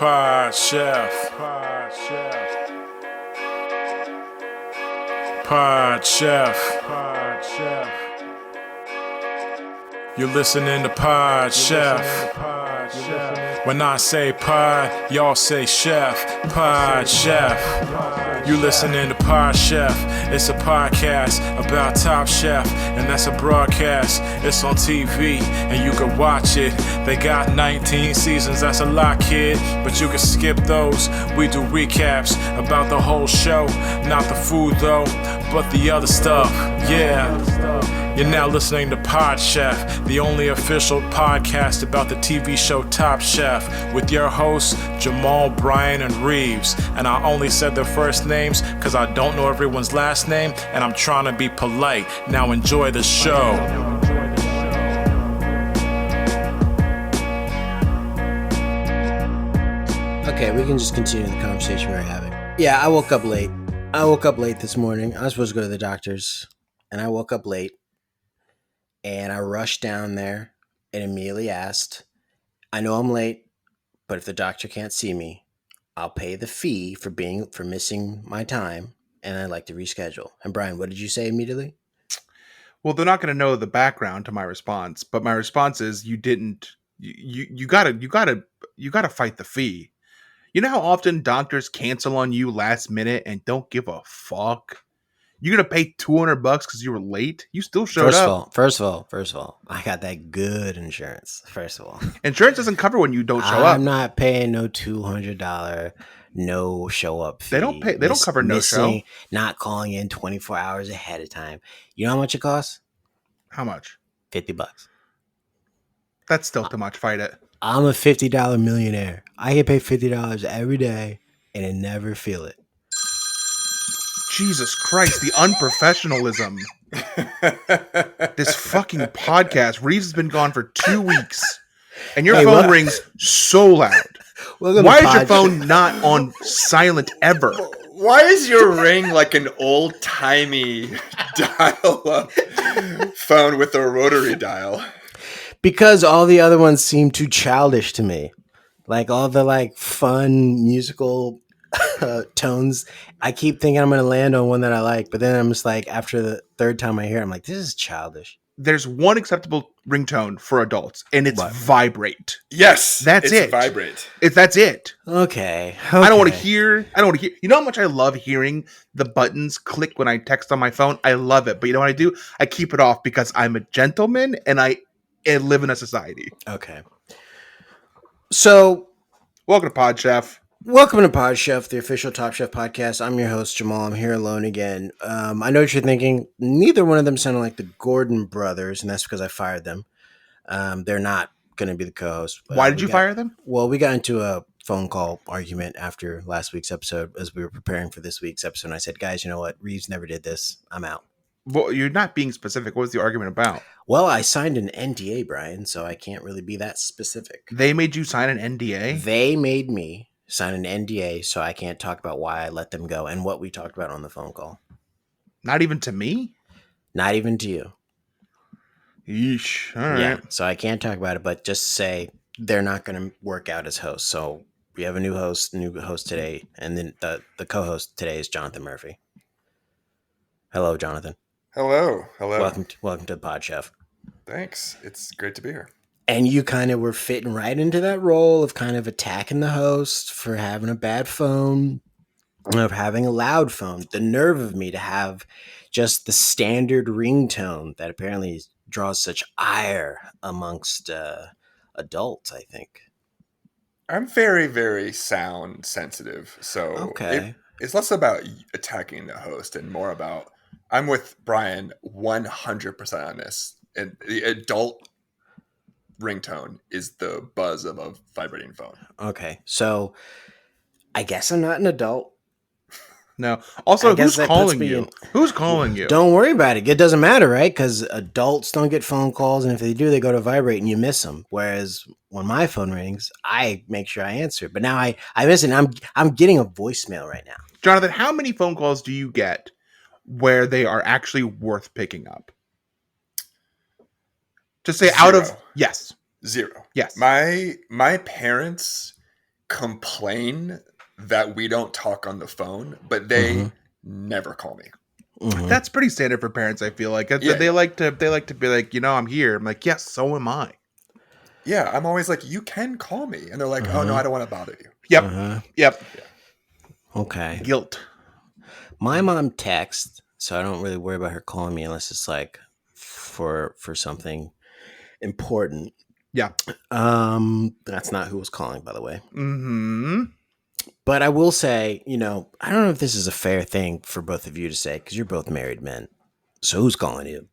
Pod Chef. Pod Chef. Pod Chef. Pod Chef. You're listening to Pod Chef. When I say pod, y'all say chef. Pod Chef. You listening to Pod Chef. It's a podcast about Top Chef, and that's a broadcast. It's on TV, and you can watch it. They got 19 seasons, that's a lot, kid, but you can skip those. We do recaps about the whole show, not the food though, but the other stuff. Yeah. You're now listening to Pod Chef, the only official podcast about the TV show Top Chef, with your hosts, Jamal, Brian, and Reeves. And I only said their first names because I don't know everyone's last name, and I'm trying to be polite. Now enjoy the show. Okay, we can just continue the conversation we were having. Yeah, I woke up late. This morning. I was supposed to go to the doctor's, and I woke up late. And I rushed down there and immediately asked, I know I'm late, but if the doctor can't see me, I'll pay the fee for missing my time, and I'd like to reschedule. And Brian, what did you say immediately? Well, they're not going to know the background to my response, but my response is you gotta fight the fee. You know how often doctors cancel on you last minute and don't give a fuck? You're going to pay $200 because you were late? You still showed up. First of all, I got that good insurance, first of all. Insurance doesn't cover when you don't show up. I'm not paying no $200 no show up fee. They don't cover no show. Not calling in 24 hours ahead of time. You know how much it costs? How much? $50. That's still too much. Fight it. I'm a $50 millionaire. I get paid $50 every day and never feel it. Jesus Christ, the unprofessionalism. This fucking podcast. Reeves has been gone for 2 weeks, and your phone rings so loud. Why is your phone not on silent ever? Why is your ring like an old-timey dial-up phone with a rotary dial? Because all the other ones seem too childish to me. Like all the fun musical tones. I keep thinking I'm going to land on one that I like, but then I'm just like, after the third time I hear it, I'm like, this is childish. There's one acceptable ringtone for adults, and it's vibrate. Yes, that's it. Vibrate. That's it. Okay. I don't want to hear. You know how much I love hearing the buttons click when I text on my phone? I love it. But you know what I do? I keep it off because I'm a gentleman and I live in a society. Okay. So, welcome to Pod Chef. Welcome to Pod Chef, the official Top Chef podcast. I'm your host, Jamal. I'm here alone again. I know what you're thinking. Neither one of them sounded like the Gordon brothers, and that's because I fired them. They're not going to be the co-host. Why did you fire them? Well, we got into a phone call argument after last week's episode as we were preparing for this week's episode. And I said, guys, you know what? Reeves never did this. I'm out. Well, you're not being specific. What was the argument about? Well, I signed an NDA, Brian, so I can't really be that specific. They made you sign an NDA? They made me sign an NDA, so I can't talk about why I let them go and what we talked about on the phone call. Not even to me? Not even to you. Yeesh. All right. Yeah, so I can't talk about it, but just say they're not going to work out as hosts. So we have a new host today, and then the co-host today is Jonathan Murphy. Hello, Jonathan. Hello. Welcome to the Pod Chef. Thanks. It's great to be here. And you kind of were fitting right into that role of kind of attacking the host for having a bad phone, of having a loud phone. The nerve of me to have just the standard ringtone that apparently draws such ire amongst adults, I think. I'm very, very sound sensitive. So okay. It's less about attacking the host and more about, I'm with Brian 100% on this. And the adult ringtone is the buzz of a vibrating phone. Okay, so I guess I'm not an adult. No. Also, who's calling you? Who's calling you? Don't worry about it. It doesn't matter, right? Because adults don't get phone calls, and if they do, they go to vibrate and you miss them. Whereas when my phone rings, I make sure I answer it. But now I miss it. And I'm getting a voicemail right now. Jonathan, how many phone calls do you get where they are actually worth picking up? To say Zero. out of yes. Zero. Yes. My parents complain that we don't talk on the phone, but they never call me. That's pretty standard for parents. I feel like Yeah. they like to be like, I'm here. I'm like, yes, so am I. Yeah, I'm always like, you can call me, and they're like, oh no, I don't want to bother you. Yep, yep. Okay. Guilt. My mom texts, so I don't really worry about her calling me unless it's like for something important. Yeah. That's not who was calling, by the way. Mm-hmm. But I will say, I don't know if this is a fair thing for both of you to say because you're both married men. So who's calling you?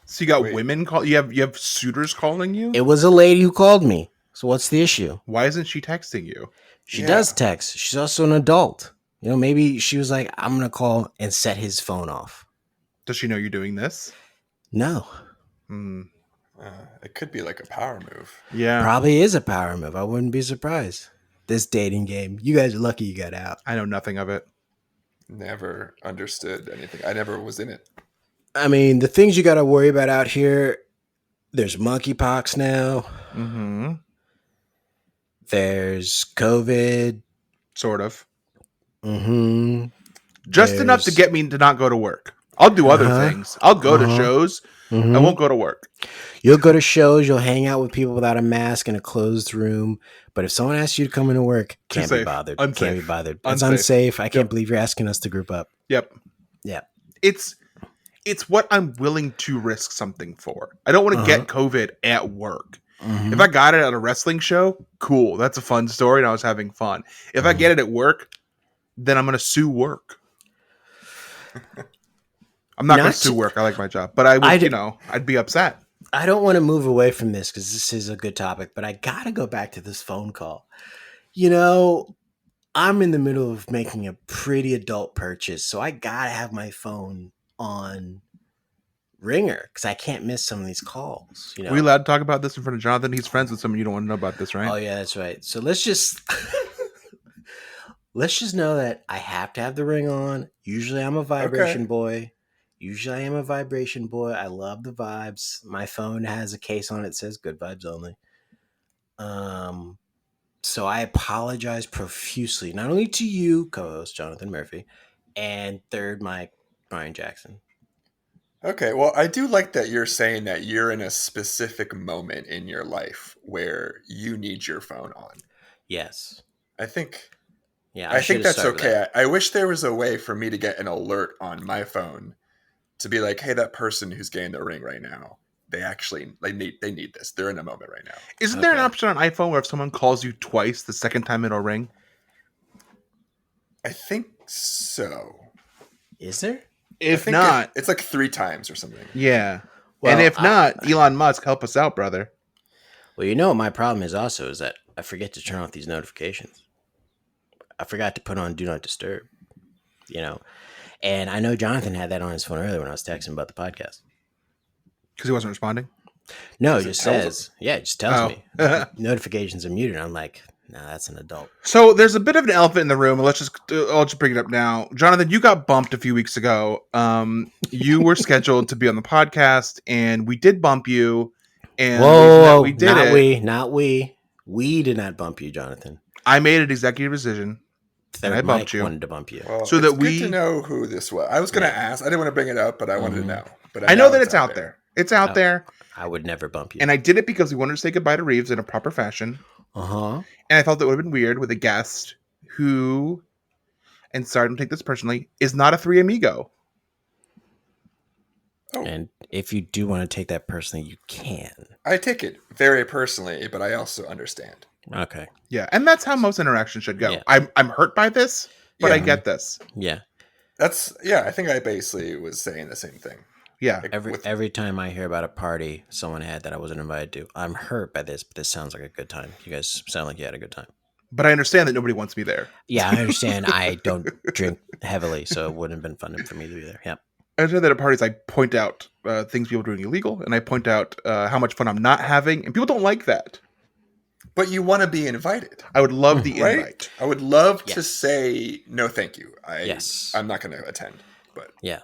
So you got Wait. women call you have suitors calling you? It was a lady who called me. So what's the issue? Why isn't she texting you? She Yeah. does text. She's also an adult. Maybe she was like, I'm going to call and set his phone off. Does she know you're doing this? No. It could be like a power move. Yeah. Probably is a power move. I wouldn't be surprised. This dating game. You guys are lucky you got out. I know nothing of it. Never understood anything. I never was in it. I mean, the things you got to worry about out here, there's monkeypox now. Mm-hmm. There's COVID. Sort of. Mm-hmm. Just enough to get me to not go to work. I'll do other things. I'll go to shows. I won't go to work. You'll go to shows. You'll hang out with people without a mask in a closed room. But if someone asks you to come into work, can't be Unsafe. bothered. Unsafe. Can't be bothered. It's Unsafe. unsafe. I can't Yep. believe you're asking us to group up. Yep. Yeah. It's what I'm willing to risk something for. I don't want to get COVID at work. If I got it at a wrestling show, cool. That's a fun story and I was having fun. If I get it at work, then I'm going to sue work. I'm not going to sue work. I like my job. But I would, I'd be upset. I don't want to move away from this because this is a good topic, but I got to go back to this phone call. I'm in the middle of making a pretty adult purchase, so I got to have my phone on ringer because I can't miss some of these calls. Are we allowed to talk about this in front of Jonathan? He's friends with someone. You don't want to know about this, right? Oh, yeah, that's right. So let's just know that I have to have the ring on. Usually I'm a vibration boy. I love the vibes. My phone has a case on it that says good vibes only. So I apologize profusely, not only to you, co-host Jonathan Murphy, and third Mike, Brian Jackson. Okay, well, I do like that you're saying that you're in a specific moment in your life where you need your phone on. Yes. I think I think that's okay. I wish there was a way for me to get an alert on my phone to be like, hey, that person who's getting the ring right now, they need this. They're in a moment right now. Isn't there an option on iPhone where if someone calls you twice, the second time it'll ring? I think so. Is there? If not, it's like 3 times or something. Yeah. Well, and if not, Elon Musk, help us out, brother. Well, what my problem is also is that I forget to turn off these notifications. I forgot to put on Do Not Disturb, And I know Jonathan had that on his phone earlier when I was texting about the podcast. Because he wasn't responding? No, it just says, it just tells me notifications are muted. I'm like, no, that's an adult. So there's a bit of an elephant in the room. I'll just bring it up now. Jonathan, you got bumped a few weeks ago. You were scheduled to be on the podcast, and we did bump you. And we did not we. We did not bump you, Jonathan. I made an executive decision. And I bumped you. Wanted to bump you. Well, so it's that good to know who this was. I was going to ask. I didn't want to bring it up, but I wanted to know. But I know that it's out there. It's out there. I would never bump you. And I did it because we wanted to say goodbye to Reeves in a proper fashion. And I thought that would have been weird with a guest who, and sorry, don't take this personally, is not a 3 amigo. Oh. And if you do want to take that personally, you can. I take it very personally, but I also understand. Okay. Yeah, and that's how most interactions should go. Yeah. I'm hurt by this, but I get this. Yeah. I think I basically was saying the same thing. Yeah. Like every time I hear about a party someone had that I wasn't invited to, I'm hurt by this, but this sounds like a good time. You guys sound like you had a good time. But I understand that nobody wants me there. Yeah, I understand. I don't drink heavily, so it wouldn't have been fun for me to be there. Yeah. I understand that at parties I point out things people are doing illegal, and I point out how much fun I'm not having, and people don't like that. But you want to be invited. I would love the right? invite. I would love to say, no, thank you. I'm not going to attend. But yeah.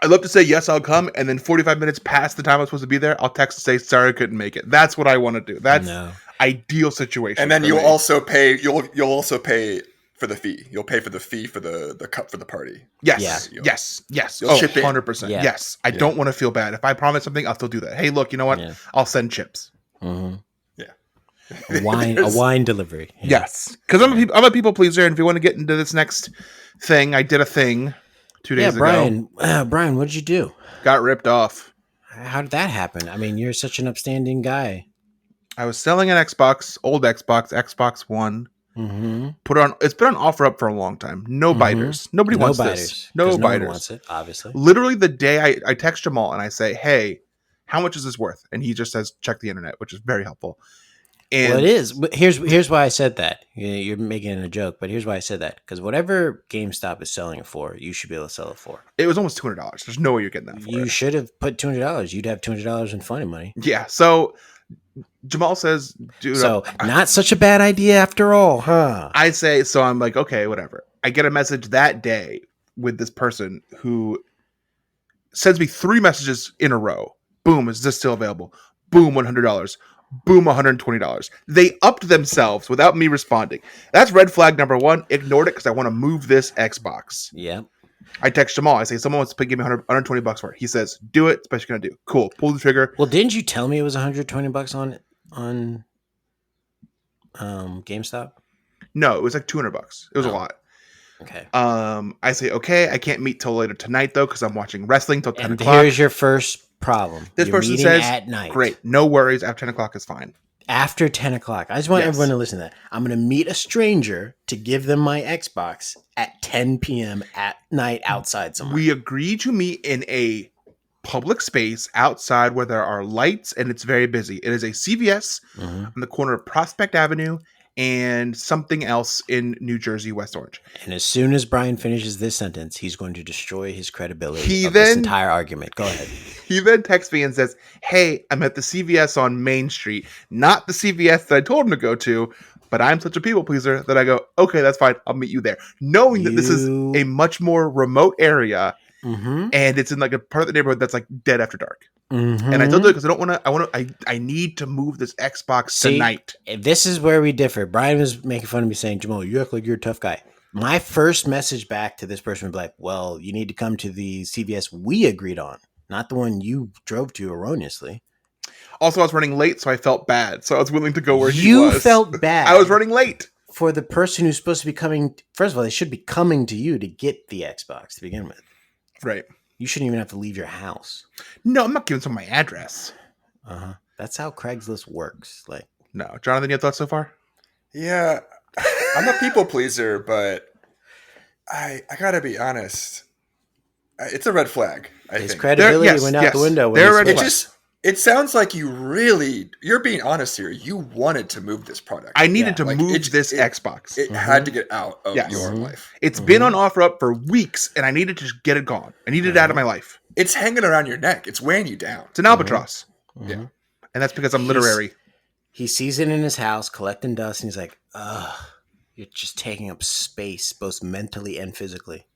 I'd love to say, yes, I'll come. And then 45 minutes past the time I'm supposed to be there, I'll text and say, sorry, I couldn't make it. That's what I want to do. ideal situation. And then for you'll me. also pay. You'll also pay for the fee. You'll pay for the fee for the cup for the party. Yes, Yeah. yes. You'll chip in. 100%. Yeah. Yes. I don't want to feel bad. If I promise something, I'll still do that. Hey, look, you know what? Yeah. I'll send chips. Mm-hmm. Yeah. A wine delivery. Yeah. Yes. Because I'm a people pleaser, and if you want to get into this next thing, I did a thing 2 days ago. Brian, what did you do? Got ripped off. How did that happen? I mean, you're such an upstanding guy. I was selling an Xbox, old Xbox One. Mm-hmm. It's been on offer up for a long time. No biters. Nobody wants this. No 'cause biters. one wants it, obviously. Literally the day I text Jamal and I say, hey, how much is this worth? And he just says, check the internet, which is very helpful. And Well, it is. But here's why I said that. You're making it a joke, but here's why I said that. Because whatever GameStop is selling it for, you should be able to sell it for. it was almost $200. There's no way you're getting that for You it. should have put $200. You'd have $200 in funny money. Yeah. So Jamal says, dude, So not such a bad idea after all, huh? I say, so I'm like, okay, whatever. I get a message that day with this person who sends me 3 messages in a row. Boom, is this still available? Boom, $100. Boom, $120. They upped themselves without me responding. That's red flag number 1. Ignored it because I want to move this Xbox. Yeah. I text Jamal. I say, someone wants to give me $120 for it. He says, do it. It's what you're going to do. Cool. Pull the trigger. Well, didn't you tell me it was $120 on GameStop? No, it was like $200. It was a Oh. lot. Okay. I say, okay, I can't meet till later tonight though because I'm watching wrestling till 10 And o'clock. here's your first problem. This You're person meeting says, at night. great, no worries. After 10 o'clock is fine. After 10 o'clock. I just want Yes. everyone to listen to that. I'm going to meet a stranger to give them my Xbox at 10 p.m. at night outside somewhere. We agree to meet in a public space outside where there are lights and it's very busy. It is a CVS Mhm. on the corner of Prospect Avenue and something else in New Jersey, West Orange. And as soon as Brian finishes this sentence, he's going to destroy his credibility He of this then- entire argument. Go ahead. He then texts me and says, hey, I'm at the CVS on Main Street, not the CVS that I told him to go to, but I'm such a people pleaser that I go, okay, that's fine. I'll meet you there. Knowing that this is You- a much more remote area Mm-hmm. and it's in like a part of the neighborhood that's like dead after dark. Mm-hmm. And I told her because I need to move this Xbox See? tonight. This is where we differ. Brian was making fun of me saying, Jamal, you act like you're a tough guy. My first message back to this person would be like, well, you need to come to the CVS we agreed on, not the one you drove to erroneously. Also, I was running late, so I felt bad. So I was willing to go where he You was. felt bad. I was running late. For the person who's supposed to be coming. First of all, they should be coming to you to get the Xbox to begin with. Right. You shouldn't even have to leave your house. No, I'm not giving someone my address. Uh-huh. That's how Craigslist works. Like, No. Jonathan, you have thoughts so far? Yeah, I'm a people pleaser, but I gotta be honest. It's a red flag. I his think credibility yes, went out yes. the window. When They're he red switched. flags. it sounds like you're being honest here. You wanted to move this product. I needed to Like, move this Xbox. It had to get out of Yes. your Mhm. life. It's been on offer up for weeks, and I needed to just get it gone. I needed it out of my life. It's hanging around your neck. It's weighing you down. It's an albatross. Mhm. Yeah. And that's because I'm He's- literary. He sees it in his house collecting dust, and he's like, ugh, you're just taking up space, both mentally and physically.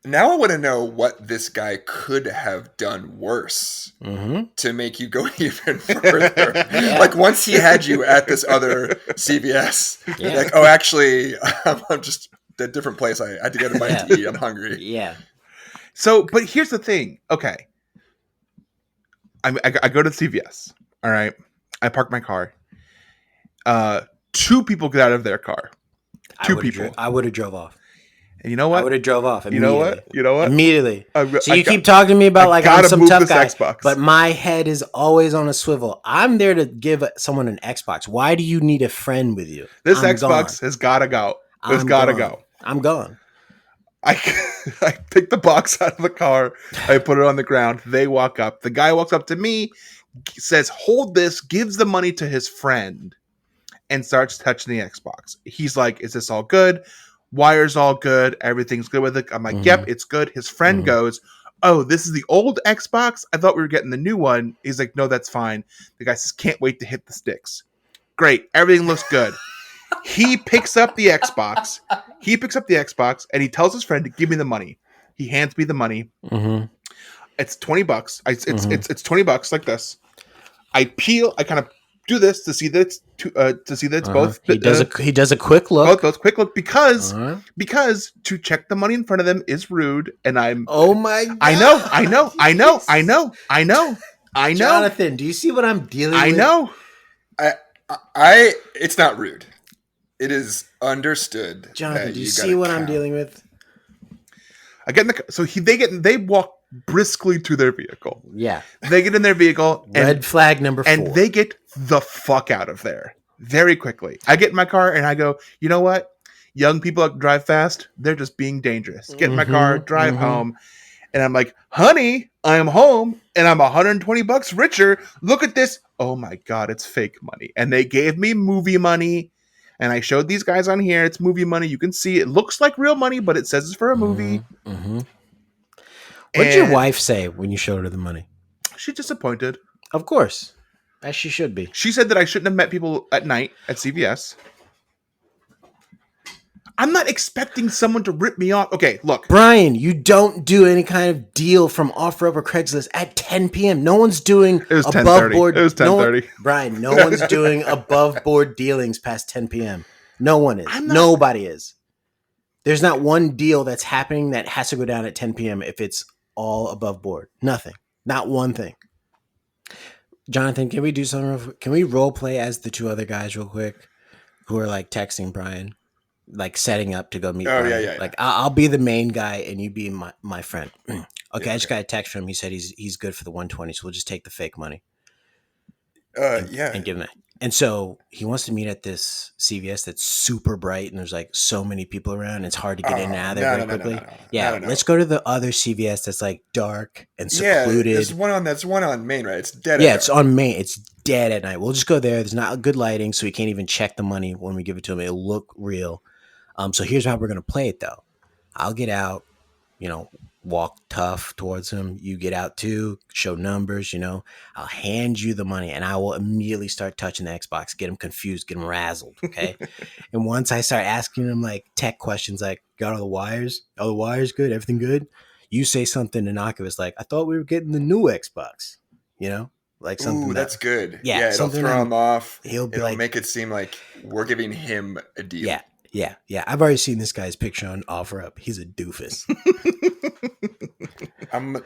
Now I want to know what this guy could have done worse Mm-hmm. to make you go even further. Like once he had you at this other CVS, Yeah. like, oh, actually, I'm just at a different place. I had to get a bite Yeah. to eat. I'm hungry. Yeah. So, but here's the thing. Okay. I go to CVS. All right. I park my car. 2 people get out of their car. Two people. I would have drove off. And you know I what? would have drove off You know immediately. what? You know what? Immediately. So I you got- keep talking to me about I like I'm gotta some move tough this guy, Xbox. but my head is always on a swivel. I'm there to give someone an Xbox. Why do you need a friend with you? This I'm Xbox gone. has got to go. It's I'm got to gone. go. I'm gone. I pick the box out of the car. I put it on the ground. They walk up. The guy walks up to me, says, hold this, gives the money to his friend, and starts touching the Xbox. He's like, is this all good? Wire's all good. Everything's good with it. I'm like, yep, it's good. His friend Mhm. goes, oh, this is the old Xbox? I thought we were getting the new one. He's like, no, that's fine. The guy says, can't wait to hit the sticks. Great. Everything looks good. He picks up the Xbox. And he tells his friend to give me the money. He hands me the money. Mm-hmm. It's $20. It's $20 like this. I kind of do this to see that it's both. He does a quick look. Both quick look because Uh-huh. to check the money in front of them is rude, and Oh my god! I know. Jonathan, do you see what I'm dealing with? I know. It's not rude. It is understood. Jonathan, do you see what I'm dealing with? I get in the they walk briskly to their vehicle. Yeah. They get in their vehicle. Red flag number 4. And they get the fuck out of there very quickly. I get in my car and I go, you know what? Young people that drive fast, they're just being dangerous. Get in my car, drive home. And I'm like, honey, I am home and I'm $120 richer. Look at this. Oh my God, it's fake money. And they gave me movie money. And I showed these guys on here. It's movie money. You can see it looks like real money, but it says it's for a movie. What did your wife say when you showed her the money? She's disappointed. Of course. As she should be. She said that I shouldn't have met people at night at CVS. I'm not expecting someone to rip me off. Okay, look. Brian, you don't do any kind of deal from OfferUp or Craigslist at 10 p.m. No one's doing It was above 10:30. board. It was 10:30. Brian, no one's doing above board dealings past 10 p.m. No one is. I'm not- Nobody is. There's not one deal that's happening that has to go down at 10 p.m. if it's all above board. Nothing. Not one thing. Jonathan, can we do something? Can we role play as the 2 other guys real quick who are like texting Brian? Like setting up to go meet Brian. Yeah. Like I'll be the main guy and you be my friend. Okay, I just got a text from him. He said he's good for the 120, so we'll just take the fake money. And give him that. And so he wants to meet at this CVS that's super bright and there's like so many people around. And it's hard to get in and out of there very quickly. No. Let's go to the other CVS that's like dark and secluded. Yeah, there's one on Main, right? It's dead. Yeah, it's on Main. It's dead at night. We'll just go there. There's not good lighting, so we can't even check the money when we give it to him. It'll look real. So here's how we're going to play it, though. I'll get out, walk tough towards him. You get out, too, show numbers, I'll hand you the money, and I will immediately start touching the Xbox, get him confused, get him razzled, okay? And once I start asking him, tech questions, got all the wires? All the wires good? Everything good? You say something innocuous, I thought we were getting the new Xbox, something. Ooh, that's good. Yeah, it'll throw him off. It'll make it seem like we're giving him a deal. Yeah. I've already seen this guy's picture on OfferUp. He's a doofus. I'm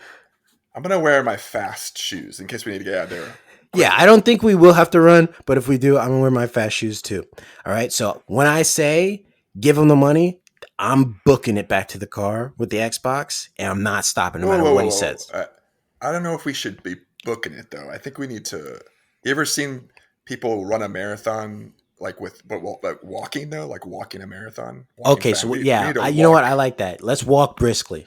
gonna wear my fast shoes in case we need to get out there. Yeah, I don't think we will have to run, but if we do, I'm gonna wear my fast shoes too. All right. So when I say give him the money, I'm booking it back to the car with the Xbox, and I'm not stopping no matter what he says. I don't know if we should be booking it though. I think we need to. You ever seen people run a marathon? Walking though, walking a marathon. Okay, so you know what? I like that. Let's walk briskly.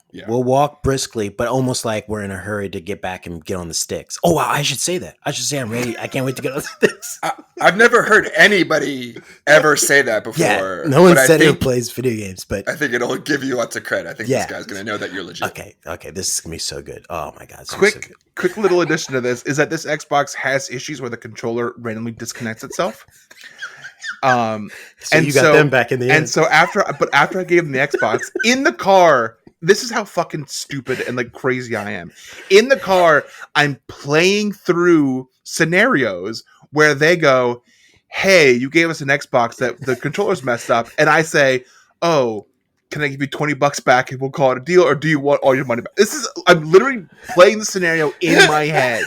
Yeah. We'll walk briskly, but almost like we're in a hurry to get back and get on the sticks. Oh, wow, I should say that. I should say I'm ready. I can't wait to get on the sticks. I've never heard anybody ever say that before. Yeah, no one said it plays video games, but I think it'll give you lots of credit. I think this guy's going to know that you're legit. Okay, this is going to be so good. Oh, my God. Quick little addition to this is that this Xbox has issues where the controller randomly disconnects itself. So you got them back in the end. And so after I gave him the Xbox in the car, this is how fucking stupid and crazy I am. In the car, I'm playing through scenarios where they go, "Hey, you gave us an Xbox that the controller's messed up," and I say, "Oh, can I give you $20 back and we'll call it a deal, or do you want all your money back?" I'm literally playing the scenario in my head.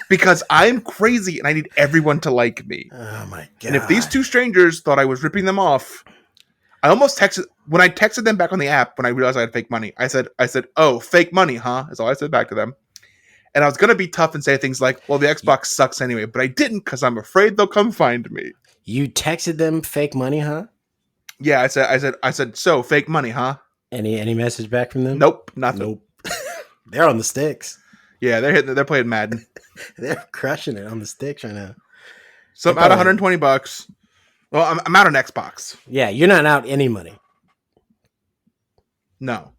Because I'm crazy and I need everyone to like me. Oh my God. And if these 2 strangers thought I was ripping them off, I almost texted when I texted them back on the app when I realized I had fake money. I said, "Oh, fake money, huh?" That's all I said back to them. And I was gonna be tough and say things like, "Well, the Xbox sucks anyway," but I didn't because I'm afraid they'll come find me. You texted them fake money, huh? Yeah, I said, "So fake money, huh?" Any message back from them? Nope, nothing. Nope. They're on the sticks. Yeah, they're playing Madden. They're crushing it on the sticks right now. So I'm out $120. Well, I'm out on Xbox. Yeah, you're not out any money. No,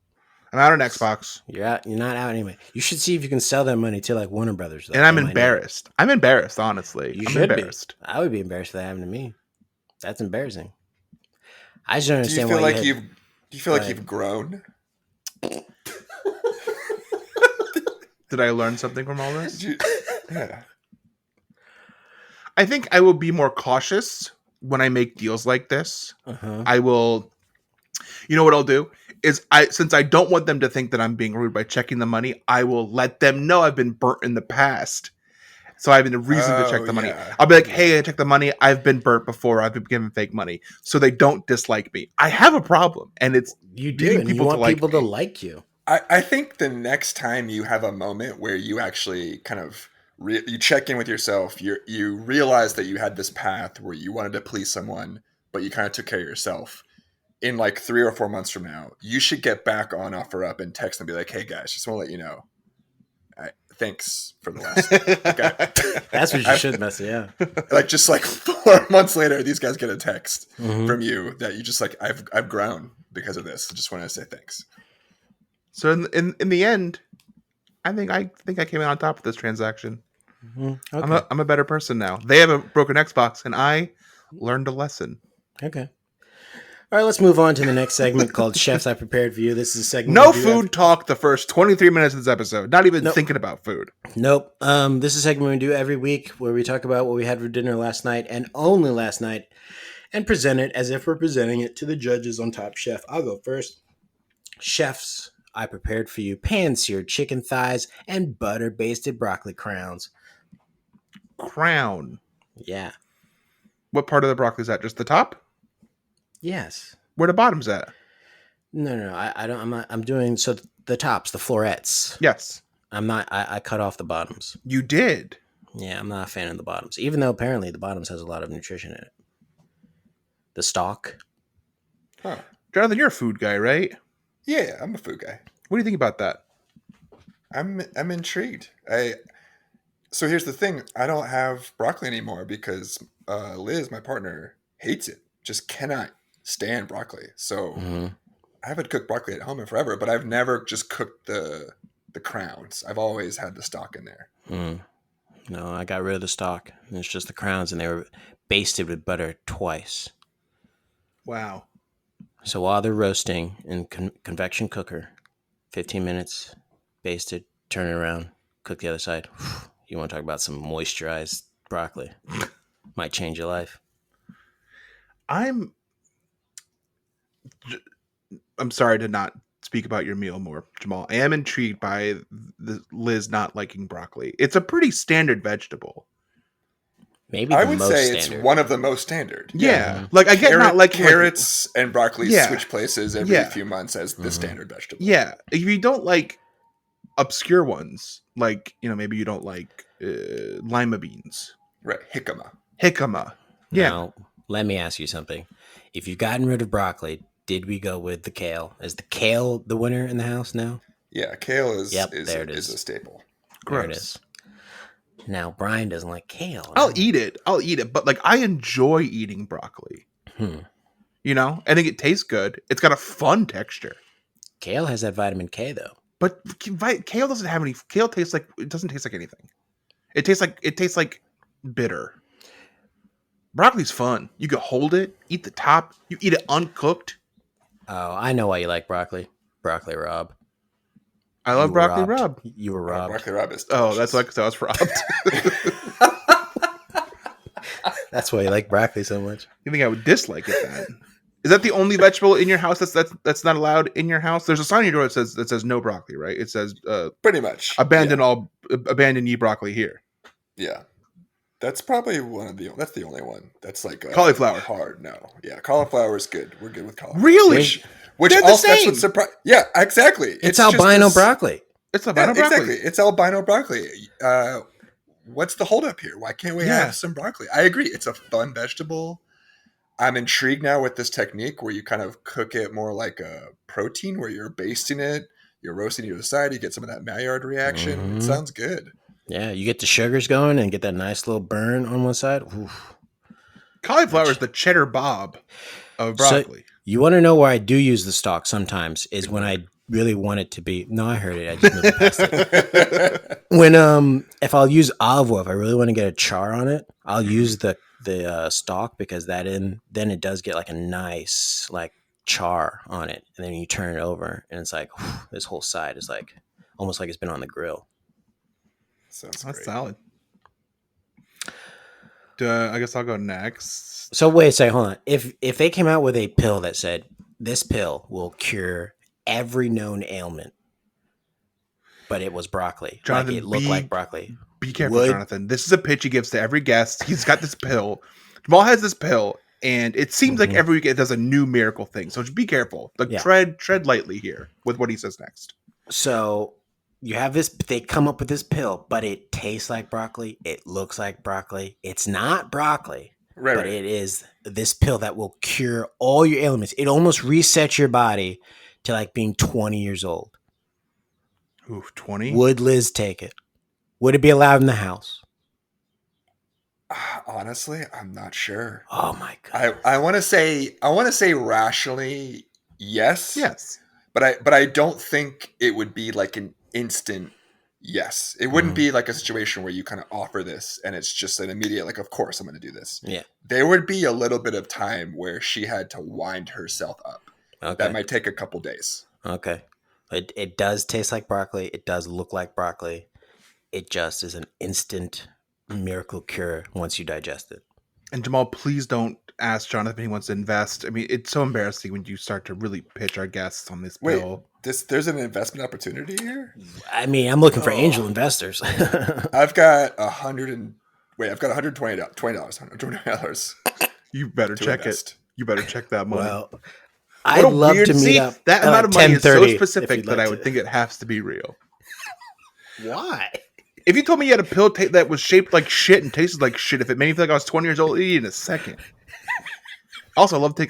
I'm out on Xbox. You're not out any money. You should see if you can sell that money to Warner Brothers. Though. And I'm embarrassed. I'm embarrassed, honestly. I'm embarrassed. I would be embarrassed if that happened to me. That's embarrassing. I just don't understand why. Do you feel like you've grown? Did I learn something from all this? Yeah. I think I will be more cautious when I make deals like this. Uh-huh. I will. You know what I'll do is since I don't want them to think that I'm being rude by checking the money, I will let them know I've been burnt in the past. So I have a reason to check Oh, the money. yeah. I'll be like, hey, I checked the money. I've been burnt before. I've been given fake money. So they don't dislike me. I have a problem. And it's You do, getting and you people to want like people to me. like you. I think the next time you have a moment where you actually kind of you check in with yourself, you realize that you had this path where you wanted to please someone, but you kind of took care of yourself. In like 3 or 4 months from now, you should get back on OfferUp and text and be like, "Hey guys, just want to let you know, thanks for the last." That's what you should mess. Yeah. Like just like 4 months later, these guys get a text Mhm. from you that you just like, I've grown because of this. I just want to say thanks. So in the end, I think I came out on top of this transaction. Mhm. Okay. I'm a better person now. They have a broken Xbox, and I learned a lesson. Okay. All right, let's move on to the next segment called Chefs I Prepared for You. This is a segment. No we do food talk the first 23 minutes of this episode. Not even Nope. thinking about food. Nope. This is a segment we do every week where we talk about what we had for dinner last night and only last night and present it as if we're presenting it to the judges on Top Chef. I'll go first. Chefs I prepared for you pan-seared chicken thighs and butter-basted broccoli crowns. Crown. Yeah. What part of the broccoli is that? Just the top? Yes. Where the bottom's at? No. I don't. I'm not. I'm doing so. The tops, the florets. Yes. I'm not. I cut off the bottoms. You did. Yeah, I'm not a fan of the bottoms, even though apparently the bottoms has a lot of nutrition in it. The stalk. Huh. Jonathan, you're a food guy, right? Yeah, I'm a food guy. What do you think about that? I'm intrigued. So here's the thing. I don't have broccoli anymore because Liz, my partner, hates it. Just cannot stand broccoli. So I haven't cooked broccoli at home in forever, but I've never just cooked the crowns. I've always had the stock in there. No, I got rid of the stalk. And it's just the crowns, and they were basted with butter twice. Wow. So while they're roasting in convection cooker, 15 minutes, basted, turn it around, cook the other side. You want to talk about some moisturized broccoli? Might change your life. I'm sorry to not speak about your meal more, Jamal. I am intrigued by the Liz not liking broccoli. It's a pretty standard vegetable. Maybe I the would most say standard. it's one of the most standard. Yeah. Like I get not like carrots and broccoli Yeah. switch places every Yeah. few months as the standard vegetable. Yeah. If you don't like obscure ones, like, maybe you don't like lima beans. Right. Jicama. Yeah. Now, let me ask you something. If you've gotten rid of broccoli, did we go with the kale? Is the kale the winner in the house now? Yeah, kale is there it is is. a staple. There it Gross. is. Now, Brian doesn't like kale. I'll eat it, but like I enjoy eating broccoli. I think it tastes good. It's got a fun texture. Kale has that vitamin K, though. But kale doesn't have any. Kale tastes like it doesn't taste like anything. It tastes like bitter. Broccoli's fun. You can hold it, eat the top. You eat it uncooked. Oh, I know why you like broccoli. Broccoli Rob. I love You were broccoli robbed. rub. You were robbed. Broccoli rub is Oh, delicious. that's why 'cause I was robbed. That's why you like broccoli so much. You think I would dislike it then? Is that the only vegetable in your house that's not allowed in your house? There's a sign on your door that says no broccoli, right? It says pretty much abandon ye broccoli here. Yeah. That's probably that's the only one. That's like Cauliflower. Hard no. Yeah, cauliflower is good. We're good with cauliflower. Really? Which They're the also that's same. what surprised. Yeah, exactly. It's just albino this- broccoli. It's albino broccoli. Exactly. It's albino broccoli. What's the holdup here? Why can't we have some broccoli? I agree. It's a fun vegetable. I'm intrigued now with this technique where you kind of cook it more like a protein, where you're basting it, you're roasting it to the side, you get some of that Maillard reaction. It sounds good. Yeah, you get the sugars going and get that nice little burn on one side. Oof. Cauliflower is the cheddar bob of broccoli. So, you want to know where I do use the stalk sometimes is when I really want it to be. No, I heard it. I just moved past it. When if I'll use olive oil, if I really want to get a char on it, I'll use the stalk because then it does get like a nice like char on it, and then you turn it over and it's like whew, this whole side is like almost like it's been on the grill. Sounds That's great. solid. I guess I'll go next. So wait a second, hold on. If they came out with a pill that said this pill will cure every known ailment, but it was broccoli, Jonathan, like it looked like broccoli. Be careful, Would- Jonathan. This is a pitch he gives to every guest. He's got this pill. Jamal has this pill, and it seems like Mhm. every week it does a new miracle thing. So just be careful. Like Yeah. tread lightly here with what he says next. So you have this. They come up with this pill, but it tastes like broccoli. It looks like broccoli. It's not broccoli, Right, but right. it is this pill that will cure all your ailments. It almost resets your body to like being 20 years old. Ooh, 20? Would Liz take it? Would it be allowed in the house? Honestly, I'm not sure. Oh my god! I want to say rationally yes. Yes. But I don't think it would be like an instant yes. It wouldn't Mhm. be like a situation where you kind of offer this and it's just an immediate like, of course I'm going to do this. Yeah. There would be a little bit of time where she had to wind herself up. Okay. That might take a couple days. Okay. It does taste like broccoli. It does look like broccoli. It just is an instant miracle cure once you digest it. And Jamal, please don't ask Jonathan if he wants to invest. I mean, it's so embarrassing when you start to really pitch our guests on this Wait, pill. there's an investment opportunity here? I mean, I'm looking for Oh. angel investors. I've got $120. $120. You better To check invest. it. You better check that money. Well, What I'd a love weird- to meet see, up. That at amount of money is so 10:30 if specific you'd that like I would to. think it has to be real. Why? If you told me you had a pill that was shaped like shit and tasted like shit, if it made me feel like I was 20 years old, I'd eat it in a second. Also, I love to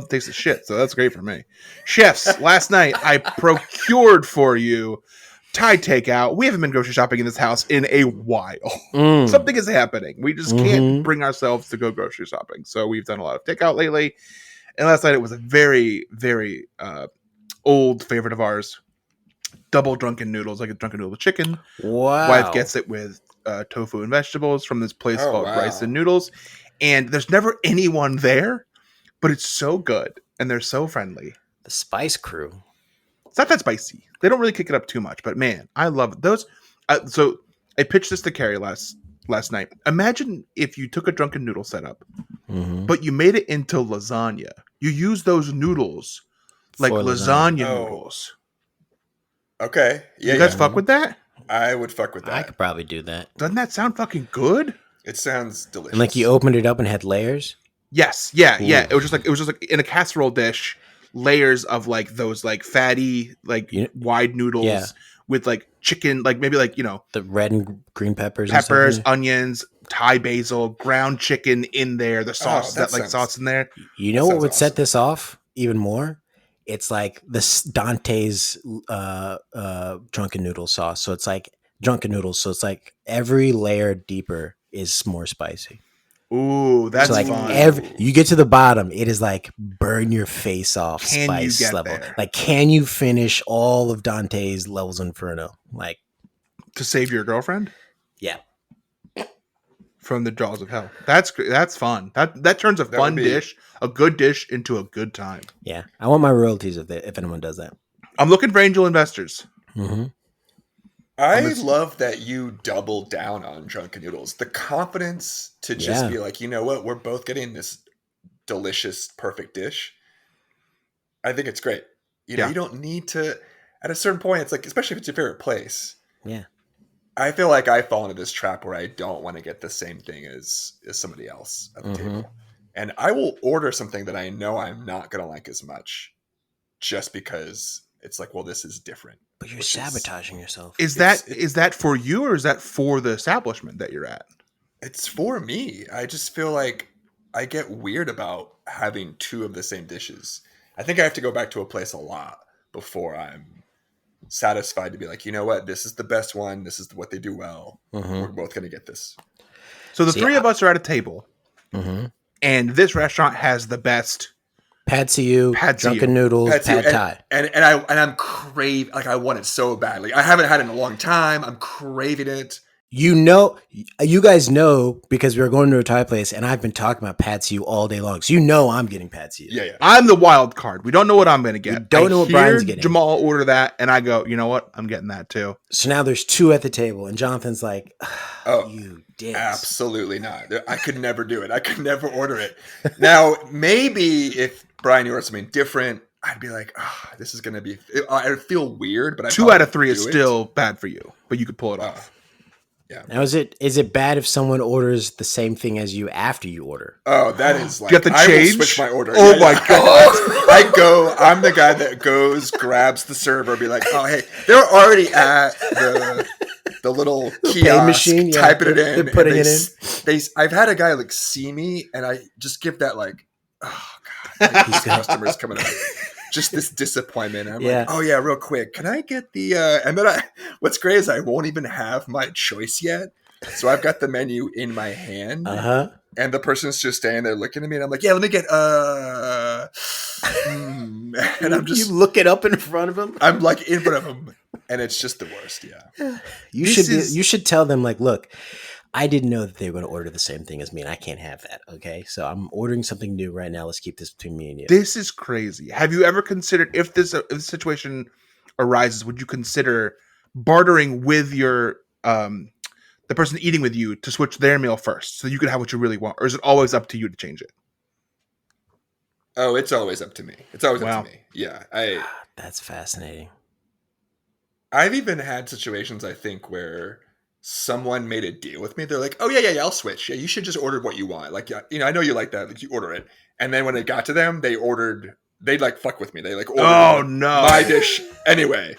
taste of shit, so that's great for me. Chefs, last night I procured for you Thai takeout. We haven't been grocery shopping in this house in a while. Mm. Something is happening. We just Mhm. can't bring ourselves to go grocery shopping. So we've done a lot of takeout lately. And last night it was a very, very old favorite of ours. Double drunken noodles, like a drunken noodle with chicken. Wow. Wife gets it with tofu and vegetables from this place Oh, called wow. Rice and Noodles. And there's never anyone there, but it's so good. And they're so friendly. The Spice Crew. It's not that spicy. They don't really kick it up too much, but man, I love those. So I pitched this to Carrie last night. Imagine if you took a drunken noodle setup, Mm-hmm. but you made it into lasagna. You use those noodles like For lasagna lasagna. Oh. noodles. Okay. Yeah, You guys yeah. fuck with that? I would fuck with I that. could probably do that. Doesn't that sound fucking good? It sounds delicious. And like you opened it up and had layers. Yes. Yeah. Yeah. Ooh. It was just like in a casserole dish, layers of like those like fatty, like You- wide noodles Yeah. with like chicken, like maybe like, The red and green peppers. and stuff in peppers, there. onions, Thai basil, ground chicken in there, the sauce, that that like sounds- sauce in there. You know That what sounds would set awesome. this off even more? It's like this Dante's drunken noodle sauce. So it's like drunken noodles. So it's like every layer deeper is more spicy. Ooh, that's so like fun. you get to the bottom, it is like burn your face off Can you spice get level. there? Like, can you finish all of Dante's levels Inferno? Like, To save your girlfriend yeah. from the jaws of hell. That's great. That's fun. That turns a That fun would be- dish, a good dish, into a good time. Yeah. I want my royalties if anyone does that. I'm looking for angel investors. Mm-hmm. I I'm a- love that you double down on drunken noodles. The confidence to just Yeah. be like, you know what, we're both getting this delicious, perfect dish. I think it's great. You know, Yeah. you don't need to. At a certain point, it's like, especially if it's your favorite place. Yeah. I feel like I fall into this trap where I don't want to get the same thing as somebody else at the Mhm. table, and I will order something that I know I'm not going to like as much, just because it's like, well, this is different. But you're Which is- sabotaging yourself. Is It's- that for you or is that for the establishment that you're at? It's for me. I just feel like I get weird about having two of the same dishes. I think I have to go back to a place a lot before I'm satisfied to be like, you know what, this is the best one. This is what they do well. Mhm. We're both going to get this. So the See, three of us are at a table, Mm-hmm. and this restaurant has the best. Pad see you, Pad see drunken you. noodles, Pad see you. pad thai. And I'm crave, like I want it so badly. I haven't had it in a long time. I'm craving it. You guys know because we were going to a Thai place, and I've been talking about pad see ew all day long. So I'm getting pad see ew. Yeah, yeah. I'm the wild card. We don't know what I'm going to get. We don't know what Brian's getting. Jamal order that, and I go, you know what? I'm getting that too. So now there's 2 at the table, and Jonathan's like, Oh, you dicks. Absolutely not. I could never do it. I could never order it. Now, maybe if Brian ordered something different, I'd be like, this is going to be... I'd feel weird, but I 2 out of 3 is still bad for you, but you could pull it off. Yeah. Now, is it bad if someone orders the same thing as you after you order? Oh, that is like... You have to I change? will switch my order. Oh my God. I'm the guy that goes, grabs the server, be like, oh, hey, they're already at the little kiosk, machine, yeah. typing it in. They're putting it in. I've had a guy like see me, and I just give that like, oh God, like, these customers coming up. Just this disappointment. I'm like, oh yeah, real quick. Can I get the, and then what's great is I won't even have my choice yet. So I've got the menu in my hand, and the person's just standing there looking at me, and I'm like, yeah, let me get, and I'm just... You look it up in front of him? I'm like in front of him, and it's just the worst, yeah. You should tell them, like, look, I didn't know that they were going to order the same thing as me, and I can't have that, okay? So I'm ordering something new right now. Let's keep this between me and you. This is crazy. Have you ever considered, if this situation arises, would you consider bartering with your the person eating with you to switch their meal first so you can have what you really want? Or is it always up to you to change it? Oh, it's always up to me. It's always up to me. Yeah. That's fascinating. I've even had situations, I think, where someone made a deal with me. They're like, oh, yeah, I'll switch. Yeah, you should just order what you want. Like, yeah, I know you like that. Like, you order it. And then when it got to them, they'd like fuck with me. They like ordered my dish anyway.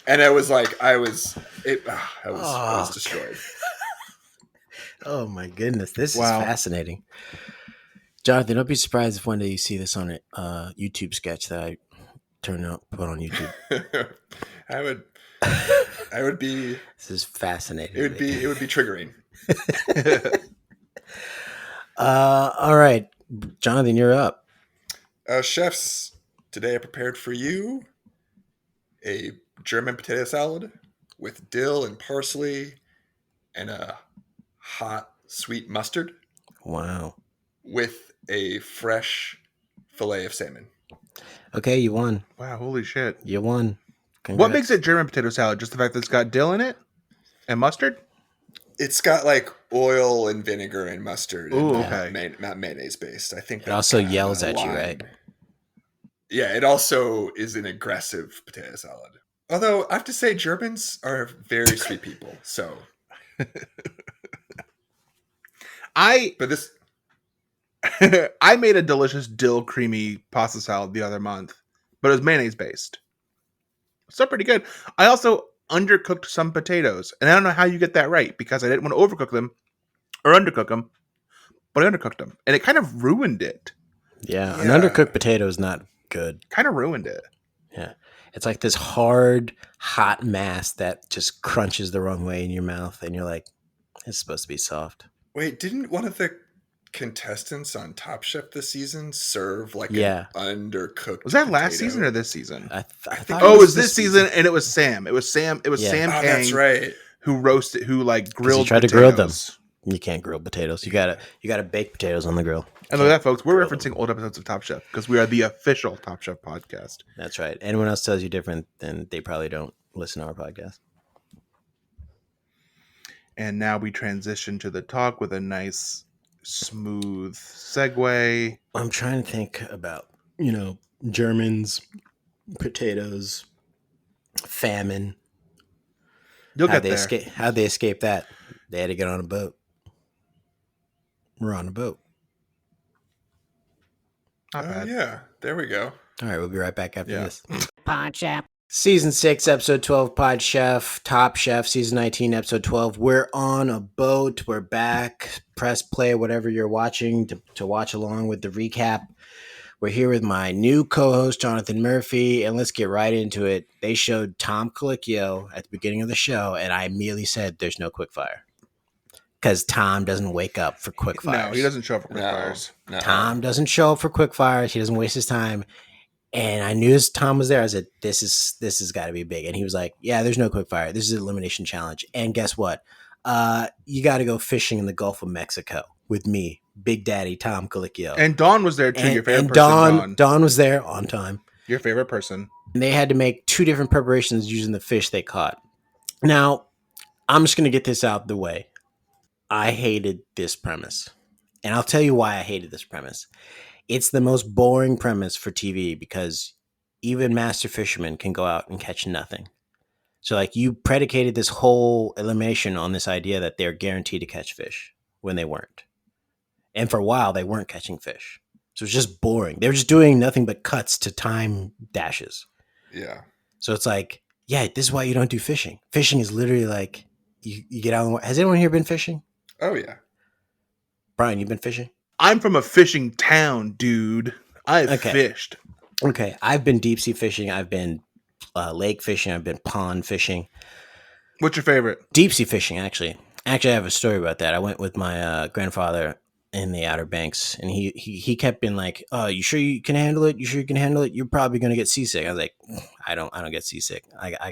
And it was like, I was destroyed. Oh my goodness. This is fascinating. Jonathan, don't be surprised if one day you see this on a YouTube sketch that I put on YouTube. I would be. This is fascinating. It would be triggering. All right, Jonathan, you're up. Chefs, today I prepared for you a German potato salad with dill and parsley and a hot sweet mustard. Wow. With a fresh fillet of salmon. Okay, you won. Wow, holy shit. You won. Congrats. What makes it German potato salad? Just the fact that it's got dill in it? And mustard? It's got like oil and vinegar and mustard. Ooh, and okay. Not mayonnaise based. I think it also yells at you, right? Yeah, it also is an aggressive potato salad. Although I have to say, Germans are very sweet people. So, I made a delicious dill creamy pasta salad the other month, but it was mayonnaise based. Still pretty good. I also undercooked some potatoes, and I don't know how you get that right because I didn't want to overcook them or undercook them, but I undercooked them, and it kind of ruined it. Yeah, an undercooked potato is not good. Kind of ruined it. Yeah. It's like this hard, hot mass that just crunches the wrong way in your mouth, and you're like, it's supposed to be soft. Wait, didn't one of the contestants on Top Chef this season serve like an undercooked Was that potato? Last season or this season? I think it was this season, and it was Sam. It was Sam Kang. That's right. Who roasted, who like grilled tried potatoes. to grill them. You can't grill potatoes. You gotta bake potatoes on the grill. And look at that, folks. We're referencing old episodes of Top Chef because we are the official Top Chef podcast. That's right. Anyone else tells you different, then they probably don't listen to our podcast. And now we transition to the talk with a nice, smooth segue. I'm trying to think about, Germans, potatoes, famine. You'll get there. How'd they escape that? They had to get on a boat. We're on a boat. Not bad. Yeah, there we go. All right, we'll be right back after this. Pod Chef. Season 6, Episode 12, Pod Chef, Top Chef, Season 19, Episode 12. We're on a boat. We're back. Press play, whatever you're watching, to watch along with the recap. We're here with my new co-host, Jonathan Murphy, and let's get right into it. They showed Tom Colicchio at the beginning of the show, and I immediately said, there's no quickfire. Because Tom doesn't wake up for quickfires. No, he doesn't show up for quickfires. No. Tom doesn't show up for quickfires. He doesn't waste his time. And I knew as Tom was there, I said, this has got to be big. And he was like, yeah, there's no quickfire. This is an elimination challenge. And guess what? You got to go fishing in the Gulf of Mexico with me, Big Daddy Tom Colicchio. And Dawn was there too. Your favorite and person, Dawn was there on time. Your favorite person. And they had to make 2 different preparations using the fish they caught. Now, I'm just going to get this out the way. I hated this premise. And I'll tell you why I hated this premise. It's the most boring premise for TV because even master fishermen can go out and catch nothing. So like you predicated this whole elimination on this idea that they're guaranteed to catch fish when they weren't. And for a while they weren't catching fish. So it's just boring. They were just doing nothing but cuts to time dashes. Yeah. So it's like, yeah, this is why you don't do fishing. Fishing is literally like you get out on the water. Has anyone here been fishing? Oh yeah. Brian, you've been fishing? I'm from a fishing town, dude. I've fished. Okay. I've been deep sea fishing. I've been lake fishing. I've been pond fishing. What's your favorite? Deep sea fishing, actually. Actually, I have a story about that. I went with my grandfather in the Outer Banks, and he kept being like, "Oh, you sure you can handle it? You sure you can handle it? You're probably gonna get seasick." I was like, "I don't get seasick. I